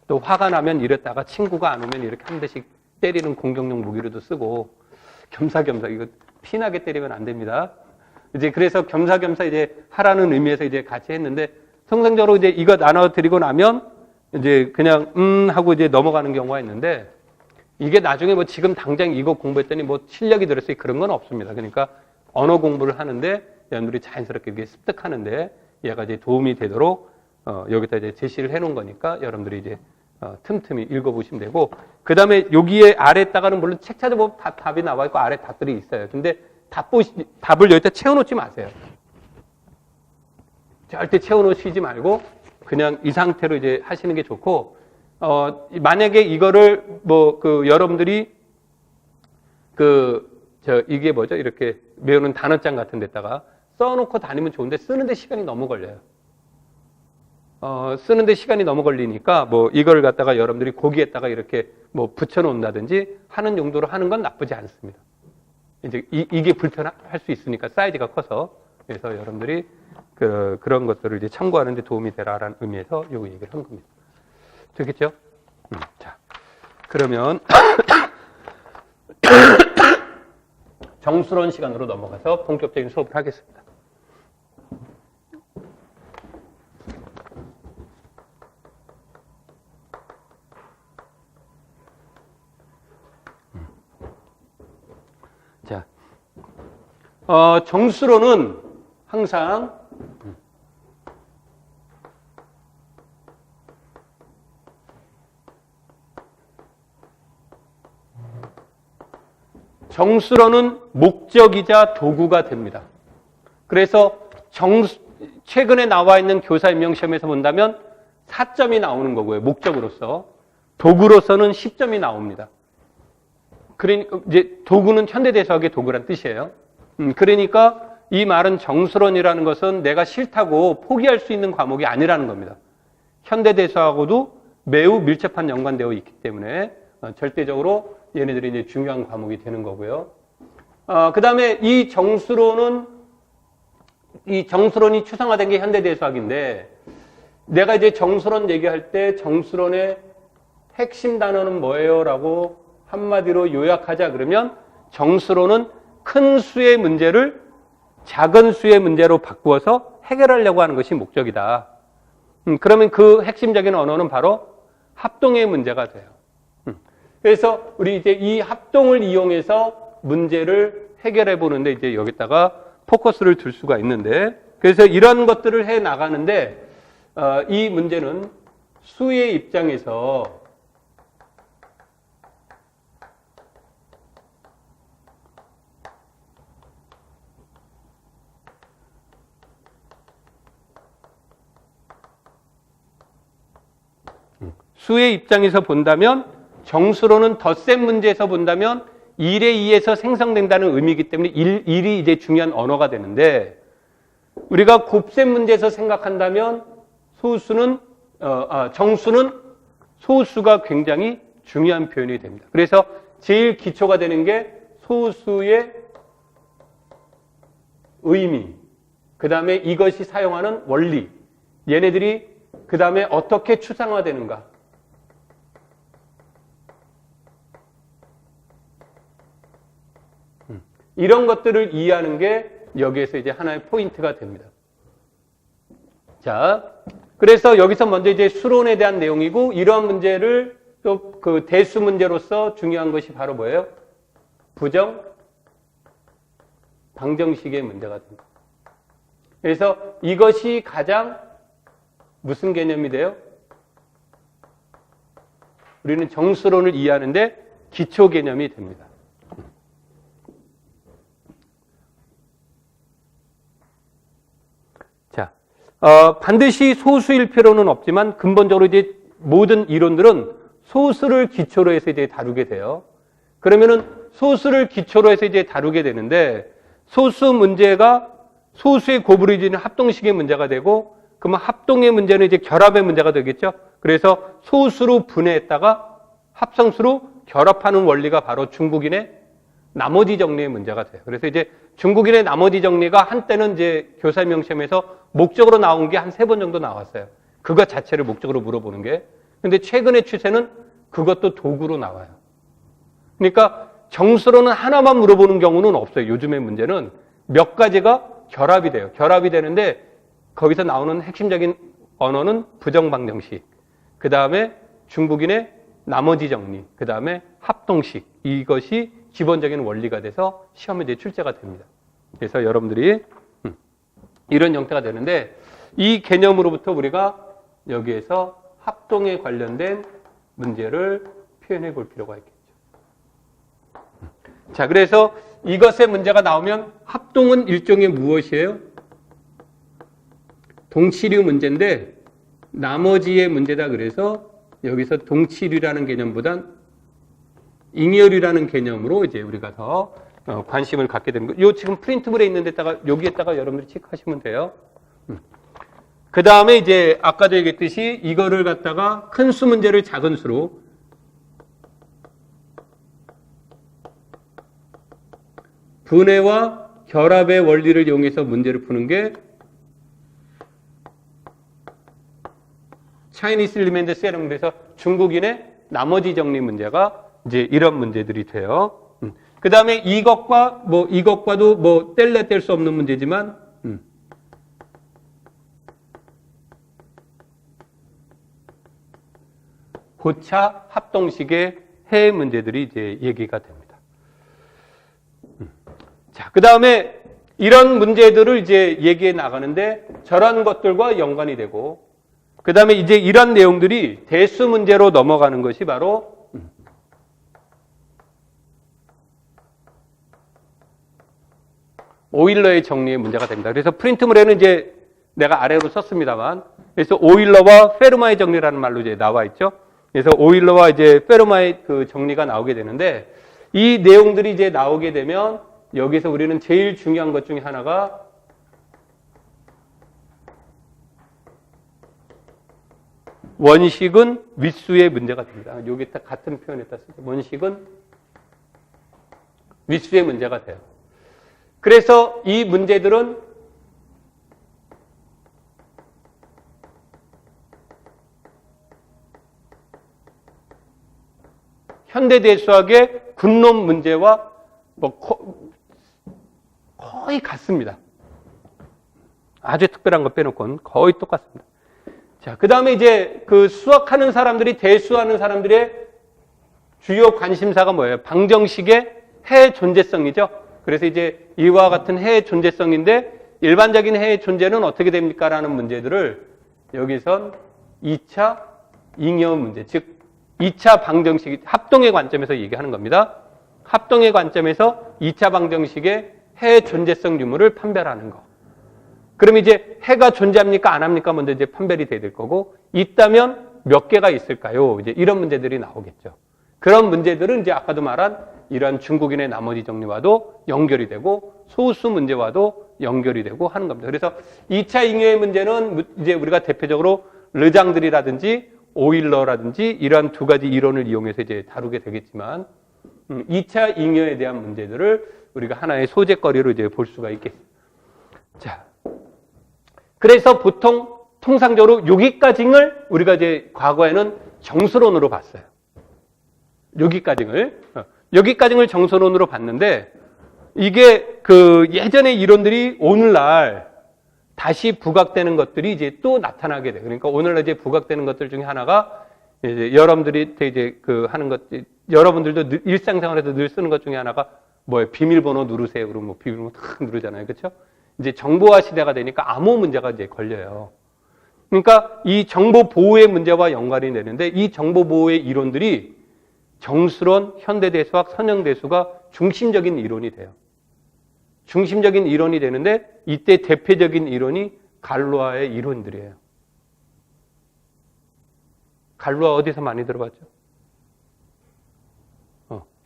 [SPEAKER 1] 또 화가 나면 이랬다가 친구가 안 오면 이렇게 한 대씩 때리는 공격용 무기로도 쓰고 겸사겸사 이거 피나게 때리면 안 됩니다. 이제 그래서 겸사겸사 이제 하라는 의미에서 이제 같이 했는데 통상적으로 이제 이거 나눠드리고 나면 이제 그냥 하고 이제 넘어가는 경우가 있는데 이게 나중에 뭐 지금 당장 이거 공부했더니 뭐 실력이 들었어요. 그런 건 없습니다. 그러니까 언어 공부를 하는데 여러분들이 자연스럽게 이게 습득하는데 얘가 이제 도움이 되도록 여기다 이제 제시를 해 놓은 거니까 여러분들이 이제 틈틈이 읽어보시면 되고 그 다음에 여기에 아래에다가는 물론 책 찾아보면 답이 나와 있고 아래 답들이 있어요. 근데 답을 여기다 채워놓지 마세요. 절대 채워놓으시지 말고 그냥 이 상태로 이제 하시는 게 좋고 만약에 이거를 뭐 여러분들이 이게 뭐죠? 이렇게 외우는 단어장 같은 데다가 써놓고 다니면 좋은데 쓰는데 시간이 너무 걸려요. 쓰는데 시간이 너무 걸리니까 뭐 이걸 갖다가 여러분들이 거기에다가 이렇게 뭐 붙여놓는다든지 하는 용도로 하는 건 나쁘지 않습니다. 이제 이게 불편할 수 있으니까 사이즈가 커서 그래서 여러분들이 그런 것들을 이제 참고하는 데 도움이 되라라는 의미에서 요 얘기를 한 겁니다. 되겠죠? 자, 그러면 정수론 시간으로 넘어가서 본격적인 수업을 하겠습니다. 자, 정수론은 항상 정수론은 목적이자 도구가 됩니다. 그래서 최근에 나와 있는 교사 임용 시험에서 본다면 4점이 나오는 거고요. 목적으로서. 도구로서는 10점이 나옵니다. 그러니까 이제 도구는 현대대수학의 도구란 뜻이에요. 그러니까 이 말은 정수론이라는 것은 내가 싫다고 포기할 수 있는 과목이 아니라는 겁니다. 현대대수학하고도 매우 밀접한 연관되어 있기 때문에 절대적으로 얘네들이 이제 중요한 과목이 되는 거고요. 그 다음에 이 정수론이 추상화된 게 현대대수학인데 내가 이제 정수론 얘기할 때 정수론의 핵심 단어는 뭐예요? 라고 한마디로 요약하자 그러면 정수론은 큰 수의 문제를 작은 수의 문제로 바꾸어서 해결하려고 하는 것이 목적이다. 그러면 그 핵심적인 언어는 바로 합동의 문제가 돼요. 그래서 우리 이제 이 합동을 이용해서 문제를 해결해 보는데 이제 여기다가 포커스를 둘 수가 있는데 그래서 이런 것들을 해 나가는데 이 문제는 수의 입장에서 본다면 정수로는 덧셈 문제에서 본다면 1에 2에서 생성된다는 의미이기 때문에 1이 이제 중요한 언어가 되는데 우리가 곱셈 문제에서 생각한다면 정수는 소수가 굉장히 중요한 표현이 됩니다. 그래서 제일 기초가 되는 게 소수의 의미, 그 다음에 이것이 사용하는 원리, 얘네들이 그 다음에 어떻게 추상화되는가. 이런 것들을 이해하는 게 여기에서 이제 하나의 포인트가 됩니다. 자, 그래서 여기서 먼저 이제 수론에 대한 내용이고 이러한 문제를 또 그 대수 문제로서 중요한 것이 바로 뭐예요? 부정, 방정식의 문제가 됩니다. 그래서 이것이 가장 무슨 개념이 돼요? 우리는 정수론을 이해하는데 기초 개념이 됩니다. 반드시 소수일 필요는 없지만 근본적으로 이제 모든 이론들은 소수를 기초로 해서 이제 다루게 돼요. 그러면은 소수를 기초로 해서 이제 다루게 되는데 소수 문제가 소수의 곱을 이루는 합동식의 문제가 되고, 그러면 합동의 문제는 이제 결합의 문제가 되겠죠. 그래서 소수로 분해했다가 합성수로 결합하는 원리가 바로 중국인의 나머지 정리의 문제가 돼요. 그래서 이제 중국인의 나머지 정리가 한때는 이제 교사명 시험에서 목적으로 나온 게 한 3번 정도 나왔어요. 그것 자체를 목적으로 물어보는 게. 근데 최근의 추세는 그것도 도구로 나와요. 그러니까 정수로는 하나만 물어보는 경우는 없어요. 요즘의 문제는 몇 가지가 결합이 돼요. 결합이 되는데 거기서 나오는 핵심적인 언어는 부정방정식, 그 다음에 중국인의 나머지 정리, 그 다음에 합동식, 이것이 기본적인 원리가 돼서 시험에 이제 출제가 됩니다. 그래서 여러분들이 이런 형태가 되는데, 이 개념으로부터 우리가 여기에서 합동에 관련된 문제를 표현해 볼 필요가 있겠죠. 자, 그래서 이것의 문제가 나오면 합동은 일종의 무엇이에요? 동치류 문제인데 나머지의 문제다. 그래서 여기서 동치류라는 개념보단 잉여류라는 개념으로 이제 우리가 더 관심을 갖게 되는 거예요. 요 지금 프린트물에 있는 데다가 여기에다가 여러분들이 체크하시면 돼요. 그 다음에 이제 아까도 얘기했듯이 이거를 갖다가 큰 수 문제를 작은 수로, 분해와 결합의 원리를 이용해서 문제를 푸는 게 차이니스 일리멘트 세럼, 그래서 중국인의 나머지 정리 문제가 이제 이런 문제들이 돼요. 그 다음에 이것과도 뗄래 뗄 수 없는 문제지만, 고차 합동식의 해 문제들이 이제 얘기가 됩니다. 자, 그 다음에 이런 문제들을 이제 얘기해 나가는데 저런 것들과 연관이 되고, 그 다음에 이제 이런 내용들이 대수 문제로 넘어가는 것이 바로 오일러의 정리의 문제가 됩니다. 그래서 프린트물에는 이제 내가 아래로 썼습니다만, 그래서 오일러와 페르마의 정리라는 말로 이제 나와 있죠. 그래서 오일러와 이제 페르마의 그 정리가 나오게 되는데, 이 내용들이 이제 나오게 되면 여기서 우리는 제일 중요한 것 중에 하나가 원식은 윗수의 문제가 됩니다. 여기 딱 같은 표현에다 쓰죠. 원식은 윗수의 문제가 돼요. 그래서 이 문제들은 현대대수학의 군론 문제와 거의 같습니다. 아주 특별한 거 빼놓고는 거의 똑같습니다. 자, 그 다음에 이제 그 수학하는 사람들이, 대수하는 사람들의 주요 관심사가 뭐예요? 방정식의 해 존재성이죠. 그래서 이제 이와 같은 해의 존재성인데, 일반적인 해의 존재는 어떻게 됩니까? 라는 문제들을 여기선 2차 잉여 문제, 즉 2차 방정식, 합동의 관점에서 얘기하는 겁니다. 합동의 관점에서 2차 방정식의 해의 존재성 유무를 판별하는 거. 그럼 이제 해가 존재합니까? 안 합니까? 먼저 이제 판별이 돼야 될 거고, 있다면 몇 개가 있을까요? 이제 이런 문제들이 나오겠죠. 그런 문제들은 이제 아까도 말한 이러한 중국인의 나머지 정리와도 연결이 되고 소수 문제와도 연결이 되고 하는 겁니다. 그래서 2차 잉여의 문제는 이제 우리가 대표적으로 르장들이라든지 오일러라든지 이러한 두 가지 이론을 이용해서 이제 다루게 되겠지만, 2차 잉여에 대한 문제들을 우리가 하나의 소재거리로 이제 볼 수가 있겠습니다. 자, 그래서 보통 통상적으로 여기까지를 우리가 이제 과거에는 정수론으로 봤어요. 여기까지를 정수론으로 봤는데, 이게 그 예전의 이론들이 오늘날 다시 부각되는 것들이 이제 또 나타나게 돼요. 그러니까 오늘날 이제 부각되는 것들 중에 하나가 이제 여러분들이 이제 그 하는 것, 여러분들도 일상생활에서 늘 쓰는 것 중에 하나가 뭐예요? 비밀번호 누르세요. 그러면 뭐 비밀번호 탁 누르잖아요. 그렇죠? 이제 정보화 시대가 되니까 암호 문제가 이제 걸려요. 그러니까 이 정보 보호의 문제와 연관이 되는데, 이 정보 보호의 이론들이 정수론, 현대대수학, 선형대수가 중심적인 이론이 돼요. 중심적인 이론이 되는데, 이때 대표적인 이론이 갈로아의 이론들이에요. 갈로아 어디서 많이 들어봤죠?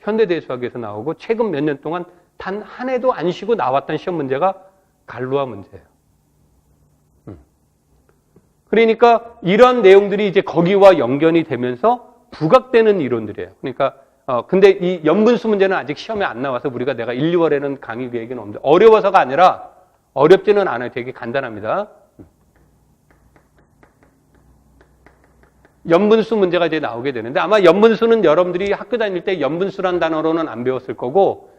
[SPEAKER 1] 현대대수학에서 나오고 최근 몇 년 동안 단 한 해도 안 쉬고 나왔던 시험 문제가 갈루아 문제예요. 그러니까 이런 내용들이 이제 거기와 연결이 되면서 부각되는 이론들이에요. 그러니까 근데 이 연분수 문제는 아직 시험에 안 나와서 우리가 내가 1, 2월에는 강의 계획은 없는데 어려워서가 아니라 어렵지는 않아요. 되게 간단합니다. 연분수 문제가 이제 나오게 되는데 아마 연분수는 여러분들이 학교 다닐 때 연분수라는 단어로는 안 배웠을 거고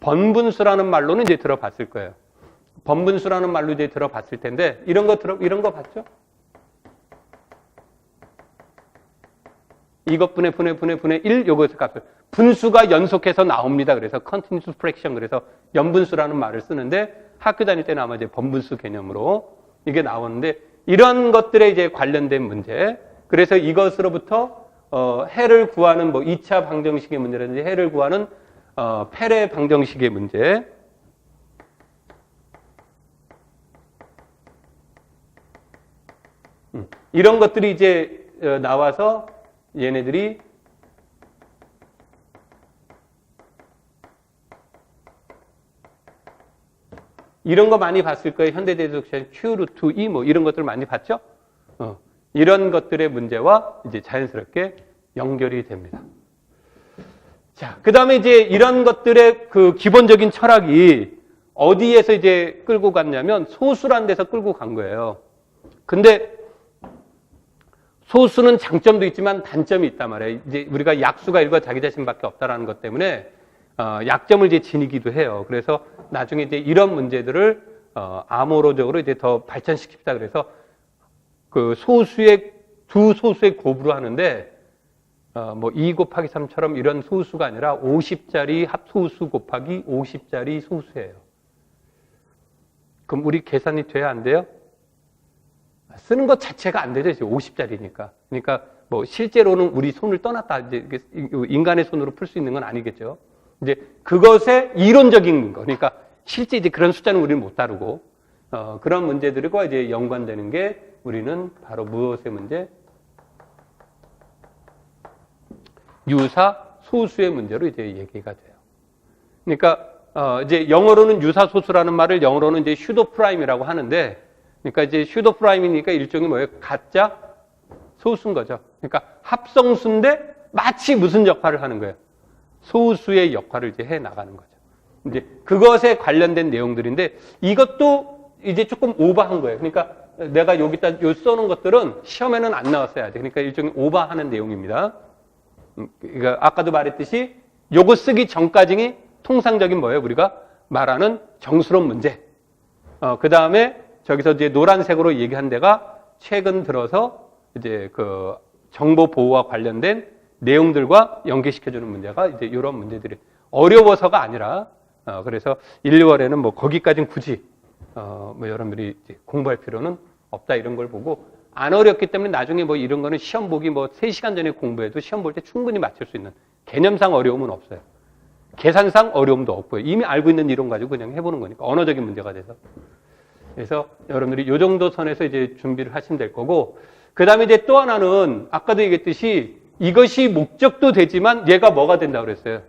[SPEAKER 1] 번분수라는 말로는 이제 들어봤을 거예요. 번분수라는 말로 이제 들어봤을 텐데 이런 거 봤죠? 이것 분의 1 요것의 값을 분수가 연속해서 나옵니다. 그래서 continuous fraction 그래서 연분수라는 말을 쓰는데 학교 다닐 때는 아마 이제 번분수 개념으로 이게 나오는데 이런 것들에 이제 관련된 문제. 그래서 이것으로부터 해를 구하는 뭐 2차 방정식의 문제라든지 해를 구하는 페레 방정식의 문제. 이런 것들이 이제 나와서 얘네들이 이런 거 많이 봤을 거예요. 현대대수학 Q 루트 2 뭐 이런 것들 많이 봤죠? 이런 것들의 문제와 이제 자연스럽게 연결이 됩니다. 자, 그 다음에 이제 이런 것들의 그 기본적인 철학이 어디에서 이제 끌고 갔냐면 소수란 데서 끌고 간 거예요. 근데 소수는 장점도 있지만 단점이 있단 말이에요. 이제 우리가 약수가 1과 자기 자신밖에 없다라는 것 때문에 약점을 이제 지니기도 해요. 그래서 나중에 이제 이런 문제들을 암호로적으로 이제 더 발전시킵시다. 그래서 그 소수의 두 소수의 곱으로 하는데 뭐 2 곱하기 3처럼 이런 소수가 아니라 50짜리 합소수 곱하기 50짜리 소수예요. 그럼 우리 계산이 돼야 안 돼요? 쓰는 것 자체가 안 되죠. 50짜리니까. 그러니까 뭐 실제로는 우리 손을 떠났다. 이제 인간의 손으로 풀 수 있는 건 아니겠죠. 이제 그것의 이론적인 거. 그러니까 실제 이제 그런 숫자는 우리는 못 다루고 그런 문제들과 이제 연관되는 게 우리는 바로 무엇의 문제? 유사 소수의 문제로 이제 얘기가 돼요. 그러니까 이제 영어로는 유사 소수라는 말을 영어로는 이제 슈도 프라임이라고 하는데, 그러니까 이제 슈도 프라임이니까 일종의 뭐예요? 가짜 소수인 거죠. 그러니까 합성수인데 마치 무슨 역할을 하는 거예요? 소수의 역할을 이제 해 나가는 거죠. 이제 그것에 관련된 내용들인데 이것도 이제 조금 오버한 거예요. 그러니까 내가 여기다 요 써놓은 것들은 시험에는 안 나왔어야 돼. 그러니까 일종의 오버하는 내용입니다. 그러니까 아까도 말했듯이 요거 쓰기 전까지는 통상적인 뭐예요? 우리가 말하는 정수론 문제. 그 다음에 저기서 이제 노란색으로 얘기한 데가 최근 들어서 이제 그 정보 보호와 관련된 내용들과 연계시켜주는 문제가 이제 이런 문제들이 어려워서가 아니라 그래서 1, 2월에는 뭐 거기까지는 굳이 뭐 여러분들이 이제 공부할 필요는 없다 이런 걸 보고 안 어렵기 때문에 나중에 뭐 이런 거는 시험 보기 뭐 3시간 전에 공부해도 시험 볼 때 충분히 맞출 수 있는 개념상 어려움은 없어요. 계산상 어려움도 없고요. 이미 알고 있는 이론 가지고 그냥 해보는 거니까 언어적인 문제가 돼서. 그래서 여러분들이 이 정도 선에서 이제 준비를 하시면 될 거고 그 다음에 이제 또 하나는 아까도 얘기했듯이 이것이 목적도 되지만 얘가 뭐가 된다고 그랬어요?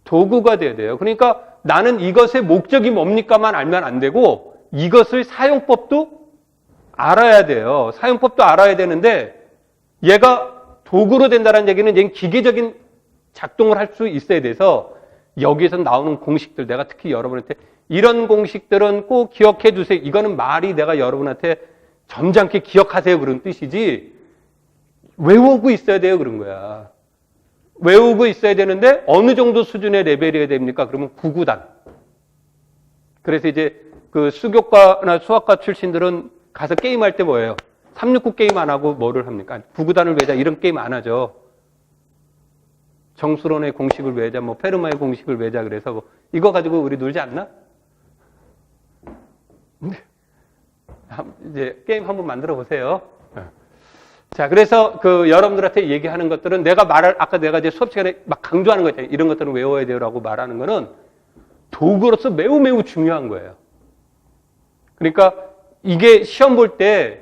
[SPEAKER 1] 도구가 돼야 돼요. 그러니까 나는 이것의 목적이 뭡니까만 알면 안 되고 이것을 사용법도 알아야 돼요. 사용법도 알아야 되는데 얘가 도구로 된다는 얘기는 얘는 기계적인 작동을 할 수 있어야 돼서 여기에서 나오는 공식들 내가 특히 여러분한테 이런 공식들은 꼭 기억해 두세요. 이거는 말이 내가 여러분한테 점잖게 기억하세요 그런 뜻이지 외우고 있어야 돼요 그런 거야. 외우고 있어야 되는데 어느 정도 수준의 레벨이어야 됩니까? 그러면 9구단. 그래서 이제 그 수교과나 수학과 출신들은 가서 게임할 때 뭐예요? 369 게임 안 하고 뭐를 합니까? 9구단을 외자 이런 게임 안 하죠. 정수론의 공식을 외자, 뭐 페르마의 공식을 외자 그래서 뭐 이거 가지고 우리 놀지 않나? 이제 게임 한번 만들어 보세요. 자, 그래서 그 여러분들한테 얘기하는 것들은 아까 내가 이제 수업 시간에 막 강조하는 거 있잖아요. 이런 것들은 외워야 돼요라고 말하는 거는 도구로서 매우 매우 중요한 거예요. 그러니까 이게 시험 볼 때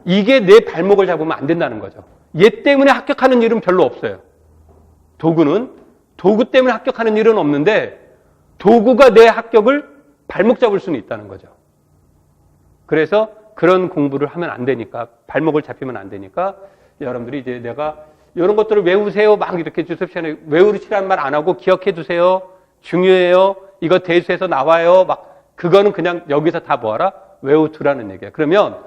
[SPEAKER 1] 이게 내 발목을 잡으면 안 된다는 거죠. 얘 때문에 합격하는 일은 별로 없어요. 도구는 도구 때문에 합격하는 일은 없는데 도구가 내 합격을 발목 잡을 수는 있다는 거죠. 그래서 그런 공부를 하면 안 되니까, 발목을 잡히면 안 되니까 여러분들이 이제 내가 이런 것들을 외우세요 막 이렇게 주습 시간에 외우시라는 말 안 하고 기억해 두세요. 중요해요. 이거 대수에서 나와요. 막 그거는 그냥 여기서 다 뭐하라? 외워두라는 얘기야. 그러면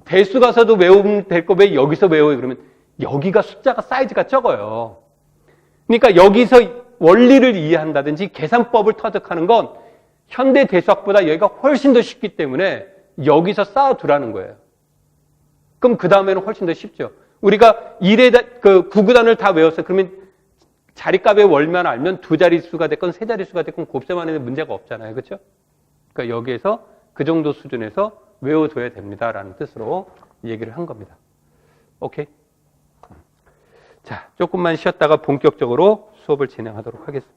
[SPEAKER 1] 대수 가서도 외우면 될 거 왜 여기서 외워요? 그러면 여기가 숫자가 사이즈가 적어요. 그러니까 여기서 원리를 이해한다든지 계산법을 터득하는 건 현대 대수학보다 여기가 훨씬 더 쉽기 때문에 여기서 쌓아두라는 거예요. 그럼 그 다음에는 훨씬 더 쉽죠. 우리가 1의 그 구구단을 다 외웠어요. 그러면 자리값의 월만 알면 두 자릿수가 됐건 세 자릿수가 됐건 곱셈만 해도 문제가 없잖아요. 그렇죠? 그러니까 여기에서 그 정도 수준에서 외워둬야 됩니다라는 뜻으로 얘기를 한 겁니다. 오케이? 자, 조금만 쉬었다가 본격적으로 수업을 진행하도록 하겠습니다.